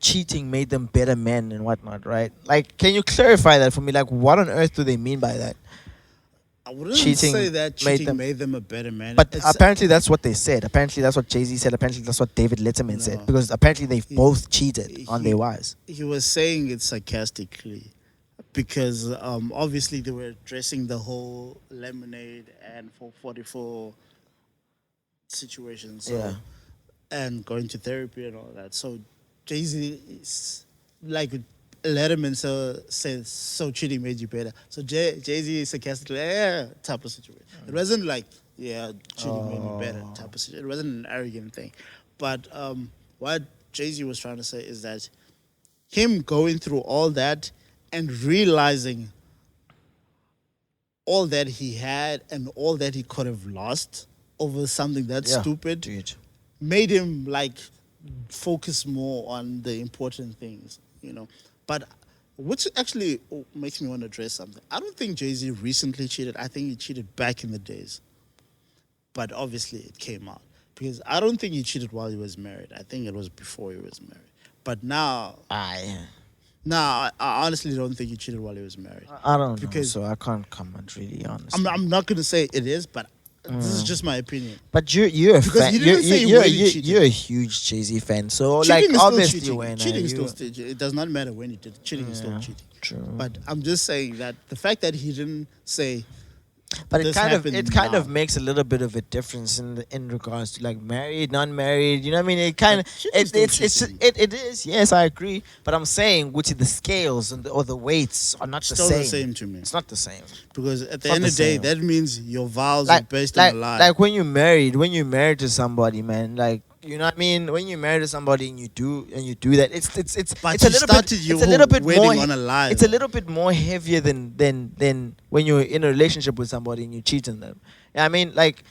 cheating made them better men and whatnot, right? Like, can you clarify that for me? Like, what on earth do they mean by that? I wouldn't Cheating say that made cheating them- made them a better man. But It's- apparently that's what they said. Apparently that's what Jay-Z said. Apparently that's what David Letterman said, No. because apparently they both cheated on he- their wives. he was saying it sarcastically because obviously they were addressing the whole lemonade and 444 situation. So, Yeah. and going to therapy and all that. So Jay-Z is like Letterman says so cheating made you better. So Jay-Z is sarcastically type of situation. It wasn't like cheating made me better type of situation. It wasn't an arrogant thing. But what Jay-Z was trying to say is that him going through all that and realizing all that he had and all that he could have lost over something that Yeah, stupid dude. made him like focus more on the important things, But which actually makes me want to address something. I don't think Jay-Z recently cheated. I think he cheated back in the days. But obviously it came out. Because I don't think he cheated while he was married. I think it was before he was married. But now, I honestly don't think he cheated while he was married. I don't know, Because- so I can't comment really honestly. I'm not going to say it is, but this is just my opinion. But you're a Because fan. he didn't say You're, when he cheated. you're a huge Jay-Z fan. So Cheating like is still obviously cheating. when Cheating is you, still cheating. It does not matter when he did it. Cheating is still Yeah, cheating. true. But I'm just saying that the fact that he didn't say, But it this kind of happened now. makes a little bit of a difference in regards to like married, non-married. You know what I mean? It kind of cheating's still cheating. it is. Yes, I agree. But I'm saying, which the scales or the weights are not still the the same. same to me. It's not the same. Because at the not end the of the day, same. that means your vows are based on a lie. Like when you're married to somebody, man. Like, you know what I mean? When you're married to somebody and you do that, it's But it's you a little started bit your it's a little bit wedding more on a lie, It's a though. little bit more heavier than when you're in a relationship with somebody and you cheat on them. Yeah, I mean, like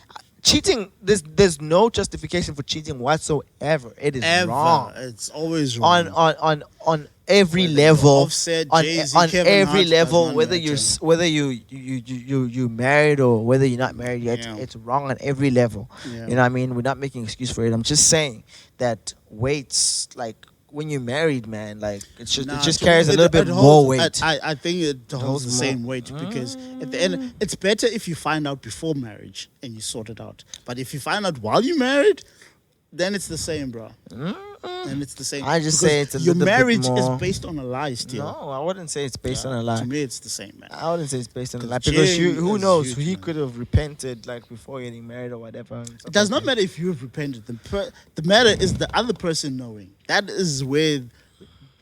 cheating. There's no justification for cheating whatsoever. It is Ever. wrong It's always wrong. on every Whether level. you're Offset, on Jay-Z, on Kevin every Hart, does level, not whether matter. you married or whether you're not married yet, Yeah. it's wrong on every level. Yeah. You know what I mean? We're not making excuse for it. I'm just saying that weights, like when you're married, man, like it Nah, just to carries me, a little bit it more holds, weight. I think it holds holds the more. same weight because at the end, it's better if you find out before marriage and you sort it out. But if you find out while you're married, then it's the same, bro. And it's the same. I just because say it's a your little bit marriage is more- based on a lie still. No, I wouldn't say it's based on a To lie. me, it's the same, man. I wouldn't say it's based on a 'Cause lie because cheating who is knows? huge, He man. could have repented like before getting married or whatever. It does not matter if you've repented. The matter is the other person knowing. That is where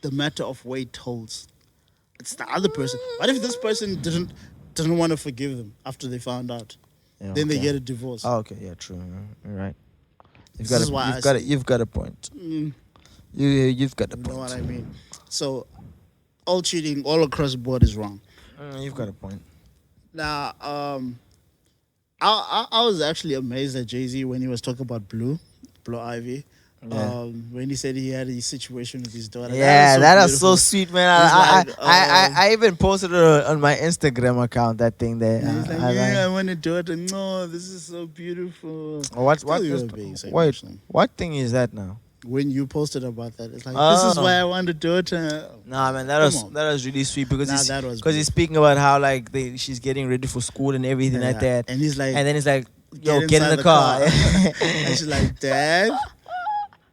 the matter of weight holds. It's the other person. What if this person didn't want to forgive them after they found out? Yeah, Then they okay. get a divorce. Oh, okay, yeah, true. You're right. This is why I say- you've got a point. Mm, You've got a you point. know what I mean? So, all cheating all across the board is wrong. You've got a point. Now, I was actually amazed at Jay-Z when he was talking about Blue Ivy. Yeah. When he said he had a situation with his daughter. Yeah, that is so beautiful. sweet, man. He's like, I even posted it on my Instagram account. That thing there. And he's like, I want a daughter. No, this is so beautiful. What Still you were being so wait, emotional. what thing is that now? When you posted about that, it's like, this is Oh. why I want a daughter. Nah, man, Come on. that was really sweet because Nah, he's that was because he's speaking about how like she's getting ready for school and everything like Yeah. that, And he's like, and then he's like, "Yo, get in inside the car." and she's like, Dad,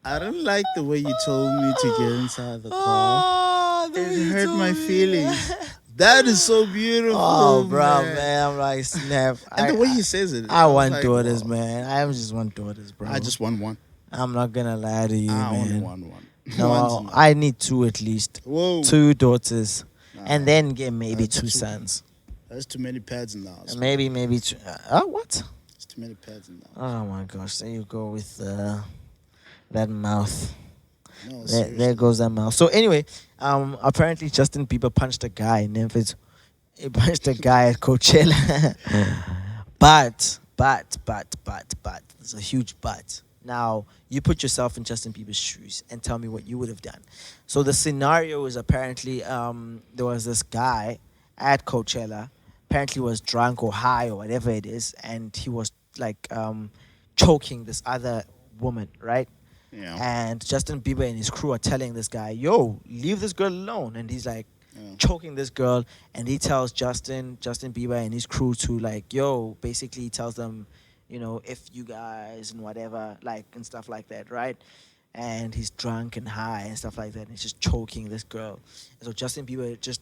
I don't like the way you told me to get inside the car. Oh, the way It you hurt told my me. feelings. That is so beautiful. Oh, bro, man, I'm like snap. And the way he says it. I was want like, daughters, wow. man. I just want daughters, bro. I just want one. I'm not gonna lie to you, I only man. want one. One's No, enough. I need two at least. Whoa. 2 daughters, Nah, and then get maybe That's 2 too- sons. There's too many pads in the house. Maybe 2. What? There's too many pads in the house. Oh my gosh! There you go with that mouth. No, There seriously. goes that mouth. So anyway, apparently Justin Bieber punched a guy in Memphis. He punched a guy at Coachella. but there's a huge but. Now you put yourself in Justin Bieber's shoes and tell me what you would have done. So the scenario is apparently there was this guy at Coachella. Apparently was drunk or high or whatever it is, and he was like choking this other woman, right? Yeah. And Justin Bieber and his crew are telling this guy, "Yo, leave this girl alone." And he's like Yeah. choking this girl, and he tells Justin Bieber and his crew to like, "Yo," basically he tells them, you know, "If you guys and whatever," like and stuff like that, right? And he's drunk and high and stuff like that, and he's just choking this girl. And so Justin Bieber just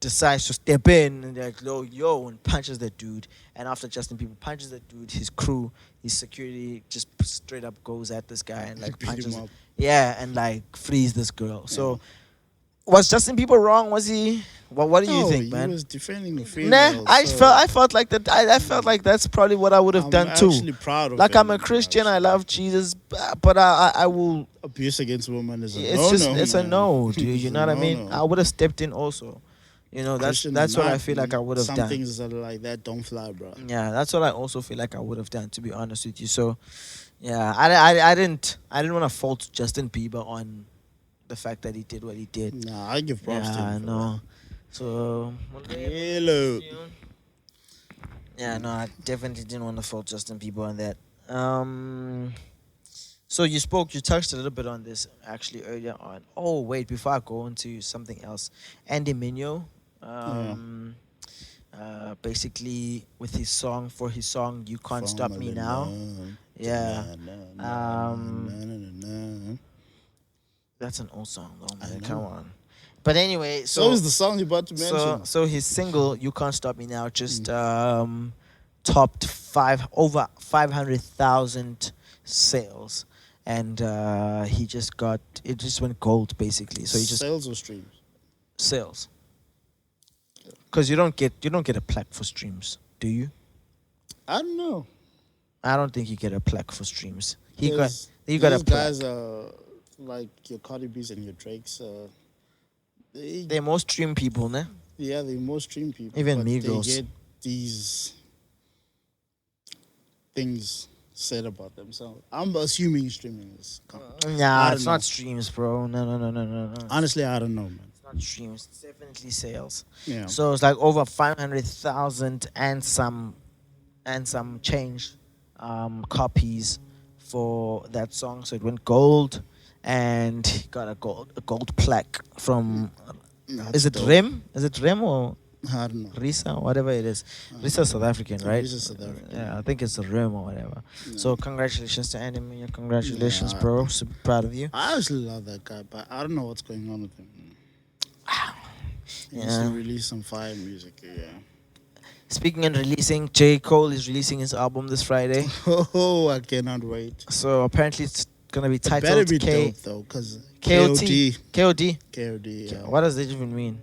decides to step in and like, yo, and punches that dude. And after Justin Bieber punches that dude, his crew, his security just straight up goes at this guy and like Beat him punches, up. yeah, and like frees this girl. So was Justin Bieber wrong? Was he? Well, what do you No, think, man? He was defending the Nah, female. I felt like that. I felt like that's probably what I would have done I'm too. actually proud of Like him, I'm a Christian, I actually. love Jesus, but I will. Abuse against women is a It's no, just no, it's a man. no, dude. It's You a know what I mean? no-no. I would have stepped in also. You know, Christian that's or what I not, feel like I would have some done. things that are like that don't fly, bro. Yeah, that's what I also feel like I would have done. To be honest with you, so yeah, I didn't want to fault Justin Bieber on the fact that he did what he did. Nah, I give props to Yeah, him. for no. So Hello. yeah, no, I definitely didn't want to fault Justin Bieber on that. So you touched a little bit on this actually earlier on. Oh wait, before I go into something else, Andy Mineo, basically with his song "You Can't Stop Me Now." Yeah. That's an old song though, man. know. Come on. But anyway, So is the song you're about to mention. so his single "You Can't Stop Me Now" just topped over 500,000 sales, and he just went gold basically. So he just sales or streams. sales. Because you don't get a plaque for streams, do you? I don't know. I don't think you get a plaque for streams. He got Those a plaque. guys are like your Cardi B's and your Drakes. They're more stream people, ne? Yeah, they're more stream people. Even but Migos. They get these things said about themselves. I'm assuming streaming is. Nah, I it's don't not know. streams, bro. No. Honestly, I don't know, man. It's not streams. It's definitely sales. Yeah. So it's like over 500,000 and some change copies for that song. So it went gold, and he got a gold plaque from. Is That's it dope. Rem? Is it Rem or I don't know. Risa, whatever it is? Risa South African, right? Risa South African. Yeah, I think it's a Rem or whatever. Yeah. So congratulations to Anime. Congratulations, Yeah. bro. Super proud of you. I actually love that guy, but I don't know what's going on with him. He needs Yeah. to release some fire music. Yeah. Speaking and releasing, J. Cole is releasing his album this Friday. Oh, I cannot wait. So apparently it's gonna be It better titled be K dope though, cause KOT. KOD, KOD. yeah. What does that even mean?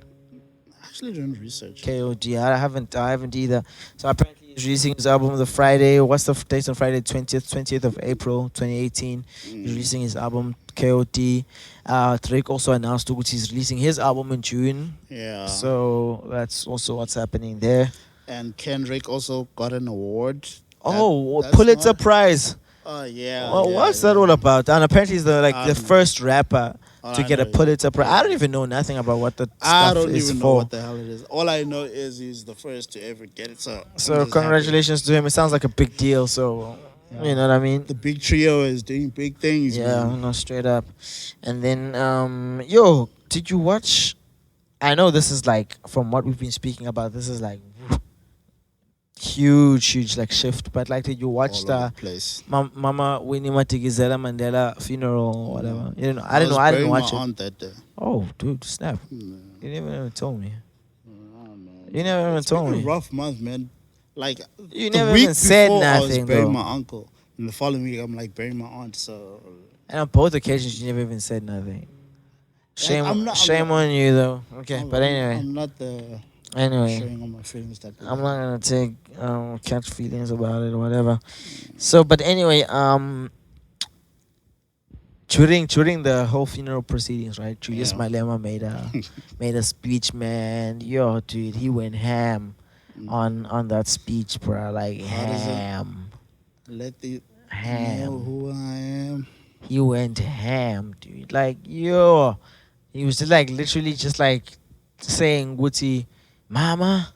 I actually didn't research. KOD. I haven't either. So apparently he's releasing his album the Friday. What's the date on Friday? 20th of April 2018. He's releasing his album KOD. Drake also announced that he's releasing his album in June. Yeah. So that's also what's happening there. And Kendrick also got an award. Oh, that's Pulitzer not- Prize. Oh yeah. Well, yeah, what's yeah. that all about? And apparently he's the I don't know. first rapper All to I get a know is- Pulitzer Prize. I don't even know nothing about what the I stuff don't is even know for. what the hell it is. All I know is he's the first to ever get it. So, So I'm just congratulations to him. It sounds like a big deal. So Yeah. you know what I mean? happy. The big trio is doing big things. Yeah, man. no, straight up. And then, yo, did you watch? I know this is like from what we've been speaking about. This is like huge like shift. But like, did you watch All over the the place. Mama Winnie Madikizela Mandela funeral or whatever? You know, I was didn't know. I didn't burying watch my it. aunt that day. Oh, dude, snap! Yeah. You never even told me. I don't know. You never even It's been told a me. rough month, man. Like You the never week even said before, I was nothing, burying though. my uncle, and the following week I'm like burying my aunt. So And on both occasions, you never even said nothing. Shame, I'm not- on you though. Okay, I'm- but anyway, I'm not the anyway. showing all my feelings that way. I'm not gonna take catch feelings about it or whatever. So, but anyway, during the whole funeral proceedings, right? Julius Yeah. Malema made a speech, man. Yo, dude, he went ham on that speech, bro. Like How does it- ham, Let the know ham. who I am. He went ham, dude. Like yo, he was just like literally just like saying, "Wooty, mama."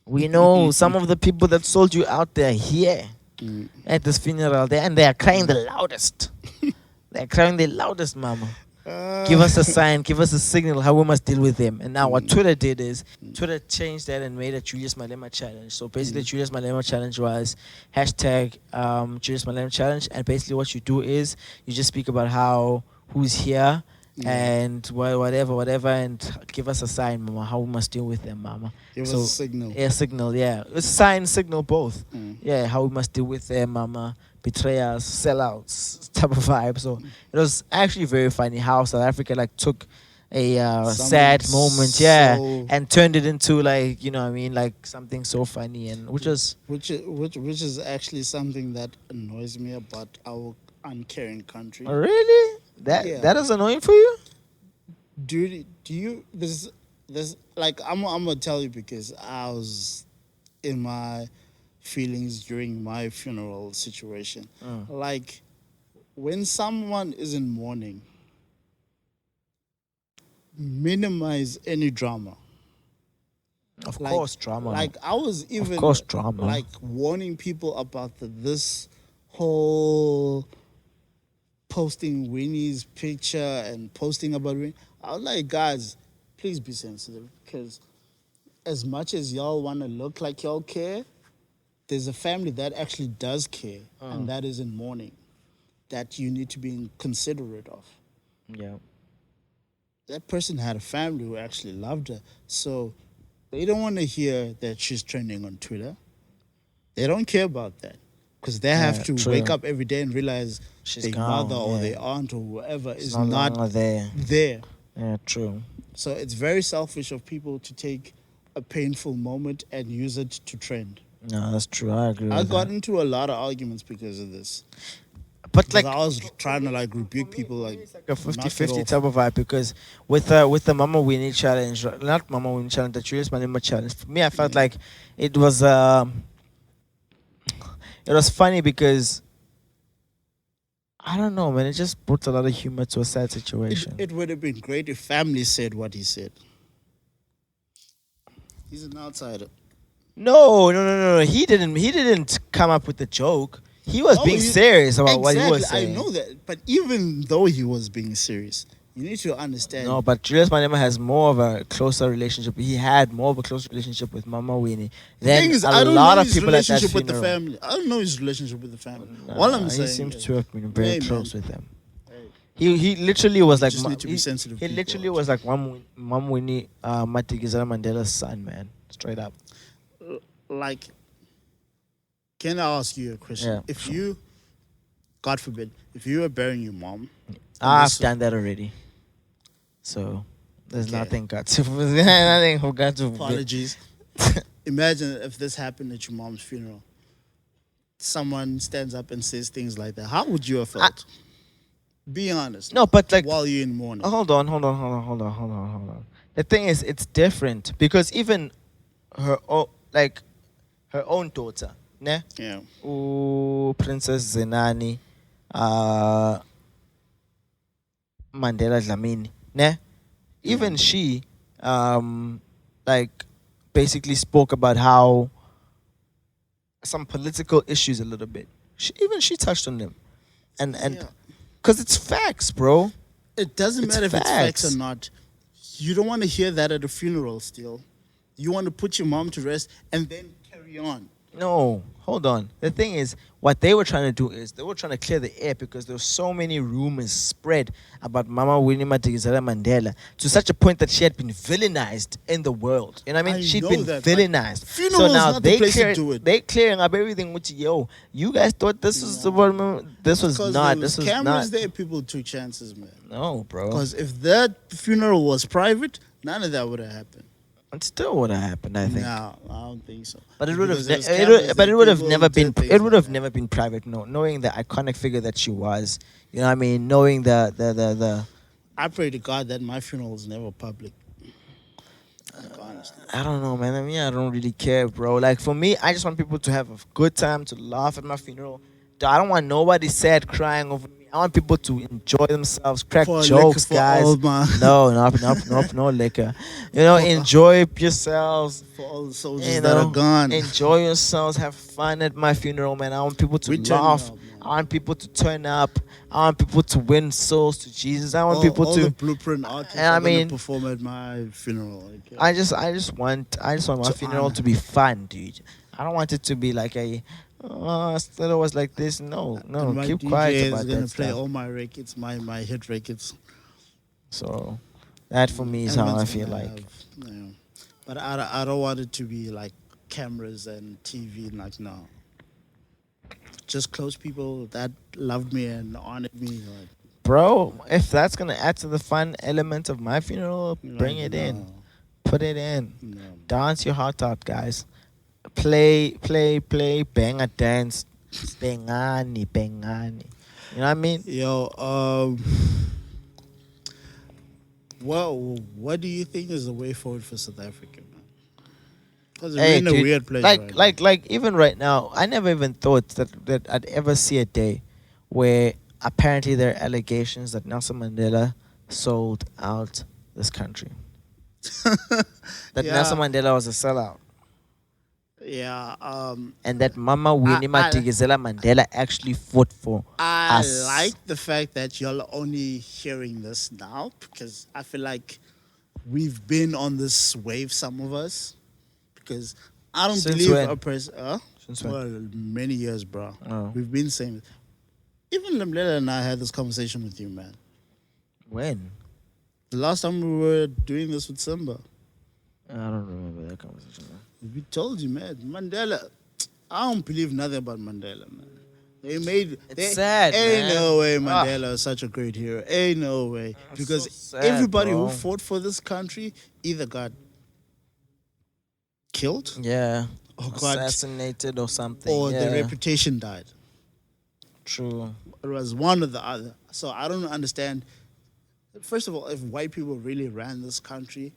We know some of the people that sold you out there here Mm. at this funeral there, and they are crying the loudest. They're crying the loudest, mama. Give us a sign, give us a signal how we must deal with them. And now what Twitter did is Twitter changed that and made a Julius Malema challenge. So basically, Julius Malema challenge was hashtag Julius Malema challenge, and basically what you do is you just speak about how who's here. Yeah. And whatever, and give us a sign, mama, how we must deal with them, mama. Give So- us a signal. Yeah, signal, yeah. It's sign, signal, both. Mm. Yeah, how we must deal with them, mama. Betrayers, sellouts, type of vibe. So it was actually very funny how South Africa like took a Something sad moment, yeah, so- and turned it into like, you know what I mean, like something so funny, and which was Which is actually something that annoys me about our uncaring country. really Yeah. that is annoying for you. Do you this like I'm gonna tell you because I was in my feelings during my funeral situation. Like when someone is in mourning, minimize any drama. Of Like- course, drama. Like I was even course, drama. like warning people about this whole posting Winnie's picture and posting about Winnie. I was like, guys, please be sensitive because as much as y'all want to look like y'all care, there's a family that actually does care and that is in mourning that you need to be considerate of. yeah. That person had a family who actually loved her. So they don't want to hear that she's trending on Twitter. They don't care about that because they have Yeah, to true. wake up every day and realize She's their gone, mother or yeah. their aunt or whoever It's is no not longer there. there. Yeah, true. So it's very selfish of people to take a painful moment and use it to trend. No, that's true. I agree. I with got that. into a lot of arguments because of this. But Like like I was trying to like rebuke people like it's like a knock it 50-50 off. type of vibe because with the Mama Winnie challenge, not Mama Winnie challenge, the Julius Malema challenge. For me, I felt like it was funny because I don't know, man. It just brought a lot of humor to a sad situation. It would have been great if family said what he said. He's an outsider. No. He didn't come up with the joke. He was No, being serious about what he was exactly. I saying. know that, but even though he was being serious, you need to understand. No, but Julius Malema has more of a closer relationship. He had more of a close relationship with Mama Winnie The than thing is, a I don't lot know of his people at that relationship with the funeral. family. I don't know his relationship with the family. All I'm He saying, seems is, to have been very hey, close man, with them. hey, He literally was you like just need to be sensitive. he people, literally was like Mom Winnie Matigizela Mandela's son, man. Straight up. like. Can I ask you a question? Yeah, If sure. you, God forbid, if you were burying your mom, I've this- done that already. So there's Okay. nothing got to nothing who got to apologies. Imagine if this happened at your mom's funeral. Someone stands up and says things like that. How would you have felt? Be honest. No, but like while you're in mourning. hold on. The thing is, it's different because even her own, like her own daughter, ne? Yeah. Princess Zenani, Mandela Dlamini, ne? Even she, like, basically spoke about how some political issues a little bit. Even she touched on them, and Yeah. because it's facts, bro. It doesn't It's matter if it's facts facts. or not. You don't want to hear that at a funeral still. You want to put your mom to rest and then carry on. No, hold on. The thing is, what they were trying to do is they were trying to clear the air because there were so many rumors spread about Mama Winnie Madikizela Mandela to such a point that she had been villainized in the world. You know what I mean? I She'd know been that, but villainized. funeral So is now not the they place to cleared, do it. they clearing up everything with yo. You guys thought this was the one. This was Because not. there This was cameras not. there, people took chances, man. No, bro. Because if that funeral was private, none of that would have happened. It still would have happened, I think. No, I don't think so. But it would have, Because there was cameras but there, it would have people never did been, things it would like have that. never been private. No, knowing the iconic figure that she was, you know what I mean. Knowing the. I pray to God that my funeral is never public. Like, honestly. I don't know, man. I mean, I don't really care, bro. Like for me, I just want people to have a good time, to laugh at my funeral. I don't want nobody sad crying over me. I want people to enjoy themselves, crack For jokes, liquor for guys. all my- No liquor. You know, enjoy yourselves. For all the soldiers You that know, are gone. enjoy yourselves, have fun at my funeral, man. I want people to We turning laugh. up, man. I want people to turn up. I want people to win souls to Jesus. I want all, people all to. the blueprint artists And I are gonna mean- perform at my funeral. Okay? I just want my To funeral honor. to be fun, dude. I don't want it to be like a. Still it was like this. No, And my keep DJ quiet is about gonna that play stuff. all my records, my hit records. So, that for me is how I Everyone's feel gonna like. have, But I don't want it to be like cameras and TV. Like no, just close people that loved me and honored me. Like, Bro, if that's gonna add to the fun element of my funeral, bring like, it in. no, Put it in. no. Dance your heart out, guys. Play, bang a dance. Bengani. You know what I mean? Yo, what do you think is the way forward for South Africa, man? Because we're in a dude, weird place right now. like even right now, I never even thought that I'd ever see a day where apparently there are allegations that Nelson Mandela sold out this country. That Yeah. Nelson Mandela was a sellout. Yeah, And that Mama Winnie I- Madikizela Mandela actually fought for I us. like the fact that y'all are only hearing this now because I feel like we've been on this wave, some of us. Because I don't Since believe when? a person. Since when? Well, many years, bro. Oh. We've been saying. Even Lemlela and I had this conversation with you, man. When? The last time we were doing this with Simba, I don't remember that conversation. Man. we told you, man, Mandela. I don't believe nothing about Mandela, man. They made. It's sad, Ain't man. no way Ah. Mandela is such a great hero. Ain't no way. That's Because so sad, everybody bro. who fought for this country either got killed Yeah. or got Assassinated or something. or yeah. their reputation died. True. It was one or the other. So I don't understand. First of all, if white people really ran this country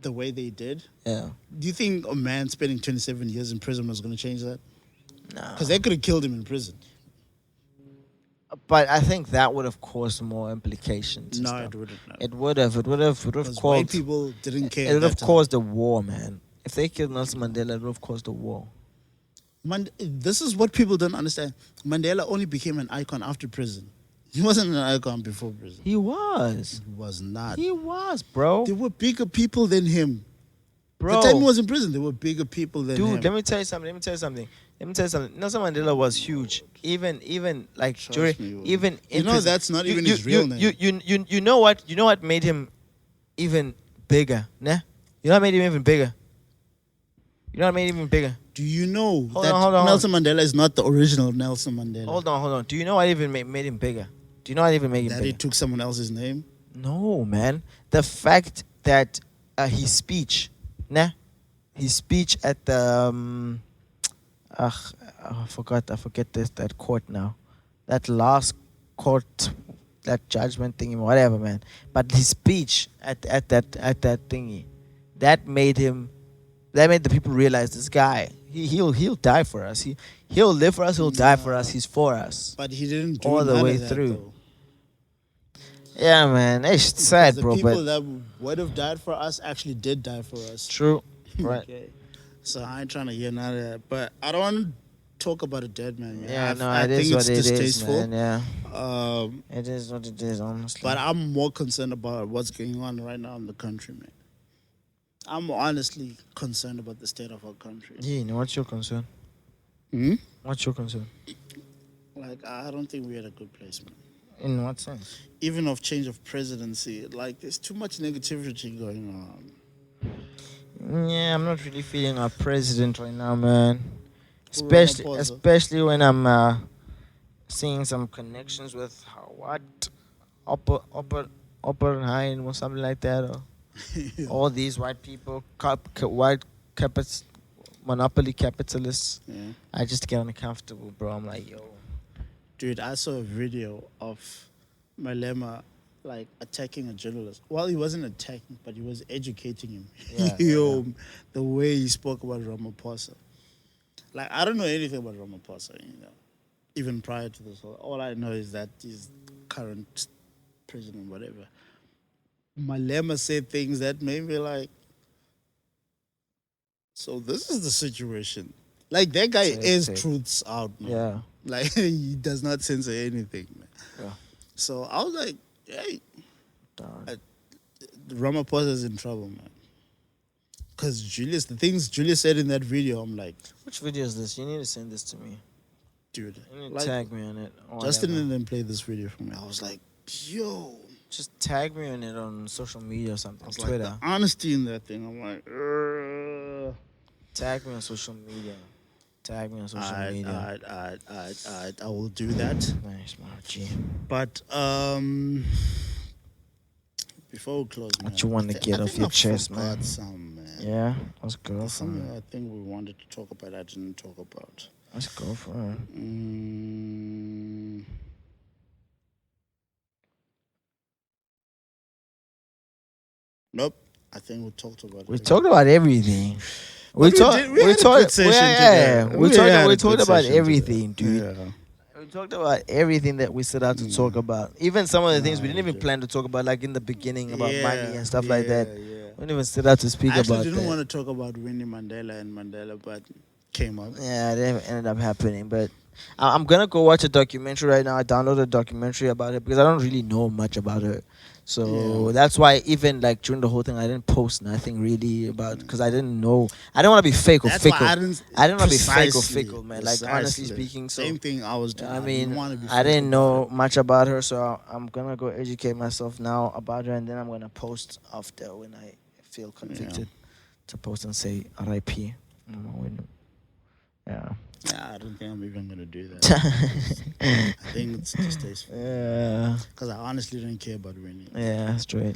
the way they did, Yeah. do you think a man spending 27 years in prison was going to change that? No. Because they could have killed him in prison. But I think that would have caused more implications. and No, stuff. it wouldn't. No. It would have. It would have Because white caused. people didn't care. It would at have that time. caused a war, man. If they killed Nelson Mandela, it would have caused a war. This is what people don't understand. Mandela only became an icon after prison. He wasn't an icon before prison. He was. He was not. He was, bro. There were bigger people than him. Bro. The time he was in prison, there were bigger people than him. Dude, let me tell you something. Nelson Mandela was huge. Even like Trust during, me, even in prison. that's not even his real name. You know what? You know what made him even bigger? Nah? You know what made him even bigger? You know what made him even bigger? Do you know Hold that on. Nelson Mandela is not the original Nelson Mandela? Hold on. Do you know what even made him bigger? Do you know what even made him That bigger? he took someone else's name? No, man. The fact that his speech, his speech at the I forget that court now, that last court, that judgment thingy, whatever, man. But his speech at that thingy, that made the people realize this guy. He'll die for us. He'll live for us. He'll die for us. He's for us. But he didn't do all the none way of that, through. though. Yeah, man. It's sad, The bro. people But that would have died for us actually did die for us. true, right? Okay. So I ain't trying to hear none of that. But I don't want to talk about a dead man. Yeah, no, I it think is it's what it is, distasteful. man. Yeah, Um, it is what it is, honestly. but I'm more concerned about what's going on right now in the country, man. I'm honestly concerned about the state of our country. yeah, what's your concern? Hmm? What's your concern? Like, I don't think we're at a good place, man. In what sense? Even of change of presidency, like, there's too much negativity going on. Yeah, I'm not really feeling our president right now, man. Ramaphosa. Especially when I'm seeing some connections with Oppenheim or something like that, or all these white people, monopoly capitalists. Yeah. I just get uncomfortable, bro. I'm like, yo. Dude, I saw a video of Malema like attacking a journalist. Well, he wasn't attacking, but he was educating him. Yeah, Yo, the way he spoke about Ramaphosa. Like, I don't know anything about Ramaphosa, even prior to this. All I know is that he's current president, whatever. Malema said things that made me like, so this is the situation. Like, that guy airs truths out, man. Yeah. Like, he does not censor anything, man. Yeah. So I was like, hey, Dog. Ramaphosa is in trouble, man. Because the things Julius said in that video, I'm like, Which video is this? You need to send this to me. dude. You need to Like, tag me on it. or Justin whatever. didn't play this video for me. I was like, yo. Just tag me on it on social media or something. I was Twitter. like, the honesty in that thing. I'm like, Tag me on social media. Tag me on social media. I will do that. Nice, my G. But before we close, man, What you want to get off your chest, man? Some, man. Yeah, let's go There's for something it. I think we wanted to talk about. I didn't talk about. Let's go for it. Nope. I think we talked about it. We talked about everything. We had a good session today. We had a talked good about session everything, today. dude. Yeah. We talked about everything that we set out to talk about. Even some of the things we didn't even dude. plan to talk about, like in the beginning about money and stuff like yeah, that. Yeah. We didn't even set out to speak I actually about didn't that. want to talk about Winnie Mandela and Mandela, but came up. Yeah, it ended up happening. But I'm gonna go watch a documentary right now. I downloaded a documentary about it because I don't really know much about her. So Yeah. that's why even like during the whole thing, I didn't post nothing really about because I didn't know. I don't want to be fake or That's fickle. why I didn't want to be fake or precisely, fickle, man. Like honestly precisely. speaking, so Same thing I was doing. I didn't mean, wanna be I didn't fickle know about much about her, so I'm gonna go educate myself now about her, and then I'm gonna post after when I feel convicted to post and say R.I.P. Yeah. it. Yeah, I don't think I'm even gonna do that. I think it's distasteful. Yeah. Because I honestly don't care about Winnie. Yeah, straight.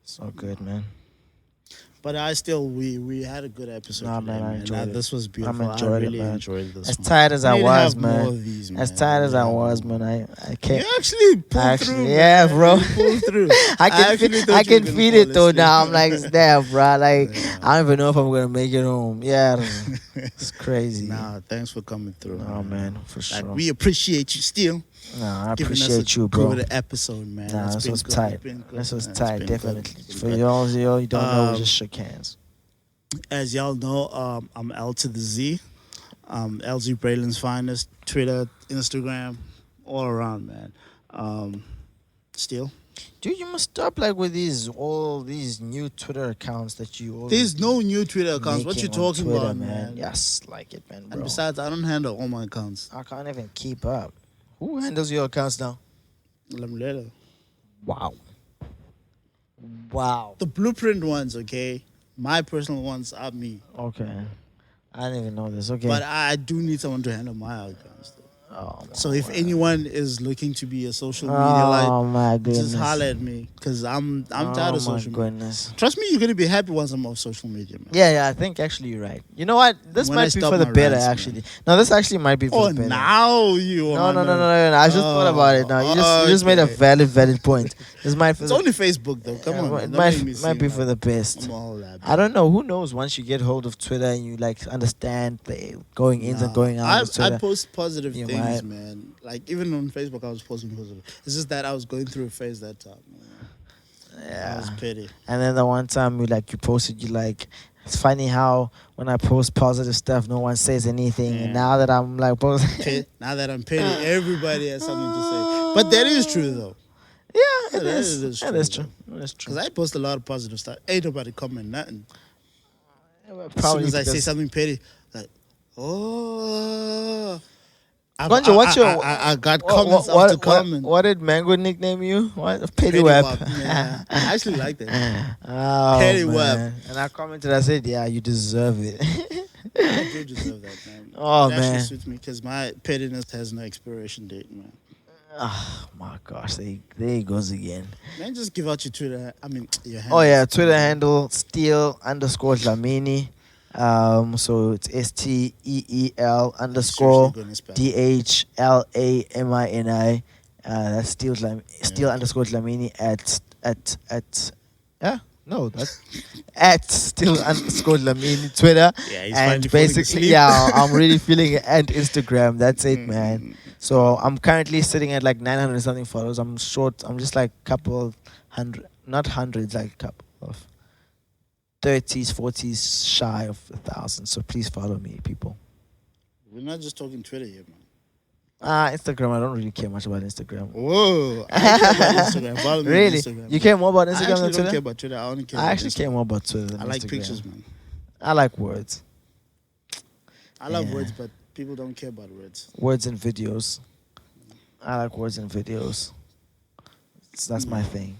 So good, man. But we had a good episode. Nah, today, man, I enjoyed it. This was beautiful. enjoyed I it, really man. enjoyed this. As one. tired as I We need to was, have more man. of these, As man. tired as I Yeah. was, man, I You can't. actually pulled Actually, through. yeah, man. bro. You pulled through. I can actually feel, thought I you can were gonna feel fall it though asleep. now. I'm like, damn, bro. Like, Yeah. I don't even know if I'm gonna make it home. Yeah, I don't know. It's crazy. Nah, thanks for coming through. No, man, for Like, sure. we appreciate you still. Nah, I giving us appreciate a you, bro. Good episode, man. Nah, It's this been was good. tight. It's been good, This was man. It's tight, been good. definitely. It's been For good. y'all you don't know, we Um, just shook hands. As y'all know, I'm L to the Z. LZ Braylon's finest, Twitter, Instagram, all around, man. Still, Dude, you must stop like with all these new Twitter accounts that you always there's no new Twitter accounts. What you making on talking Twitter, about, man? Yes, like it, man, bro. And besides, I don't handle all my accounts. I can't even keep up. Who handles your accounts now? Lamulelo. Wow. Wow. The blueprint ones, okay. My personal ones are me, Okay. I didn't even know this. Okay. but I do need someone to handle my accounts. Though. Oh, So if anyone is looking to be a social media oh light, my goodness. just holler at me because I'm tired of social Oh my media. goodness. Trust me, you're gonna be happy once I'm off social media, man. Yeah, I think actually you're right. You know what? This When I might be stop for the my better, rants, man. actually. No, this actually might be for Oh, the better. now you No, wanna no. I just thought about it now. You just made a okay. valid point. This might for It's the, only Facebook though. Come on, man. it Don't might make me might seem be for like the best. I'm all that. I don't know. Who knows? Once you get hold of Twitter and you like understand the going ins and going out of I Twitter. post positive You things, might. man. Like even on Facebook, I was posting positive. It's just that I was going through a phase that time. I Yeah. was petty. And then the one time you posted, you like, it's funny how when I post positive stuff, no one says anything. And Yeah. now that I'm like posting, Now that I'm petty, everybody has something to say. But that is true though. yeah, it That is. is That is true, true. That is true. Because I post a lot of positive stuff. Ain't nobody comment nothing. As soon Probably as I say because- something petty, like, oh. Gonja, what's your? I got comments after comments. What did Mango nickname you? What? Petty Wap, Wap. yeah. I actually like that. Oh, Petty man. Wap. And I commented, I said, yeah, you deserve it. I do deserve that, man. Oh, it actually man. suits me because my pettiness has no expiration date, man. Oh, my gosh. There he goes again. Man, just give out your Twitter. I mean, your Oh, handle. yeah. Twitter handle, Steel_Dlamini. So it's STEEL underscore DHLAMINI. That's Steel underscore Dlamini at Steel underscore Dlamini Twitter. Yeah, he's finally And falling basically, asleep. yeah, I'm really feeling it. And Instagram. That's it, man. So I'm currently sitting at like 900 something followers. I'm short. I'm just like couple hundred, not hundreds, like a couple of 30s, 40s shy of 1,000. So please follow me, people. We're not just talking Twitter here, man. Instagram. I don't really care much about Instagram. Whoa. I care about Instagram. Follow me Really? on Instagram. You care more about I Instagram actually than don't Twitter? care about Twitter. I only care I about actually Instagram. care more about Twitter than I like Instagram. pictures, man. I like words. I love Yeah. words, but people don't care about words. Words and videos. I like words and videos. So that's my thing.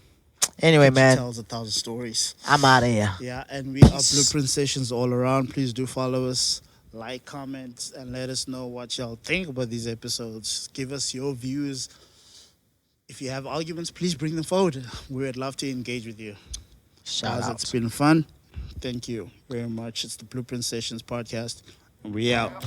Anyway, Picture man, tells 1,000 stories. I'm out of here. Yeah, and we are Peace. Blueprint Sessions all around. Please do follow us, like, comment, and let us know what y'all think about these episodes. Give us your views. If you have arguments, please bring them forward. We would love to engage with you. Shout Guys, out. it's been fun. Thank you very much. It's the Blueprint Sessions podcast. And we out.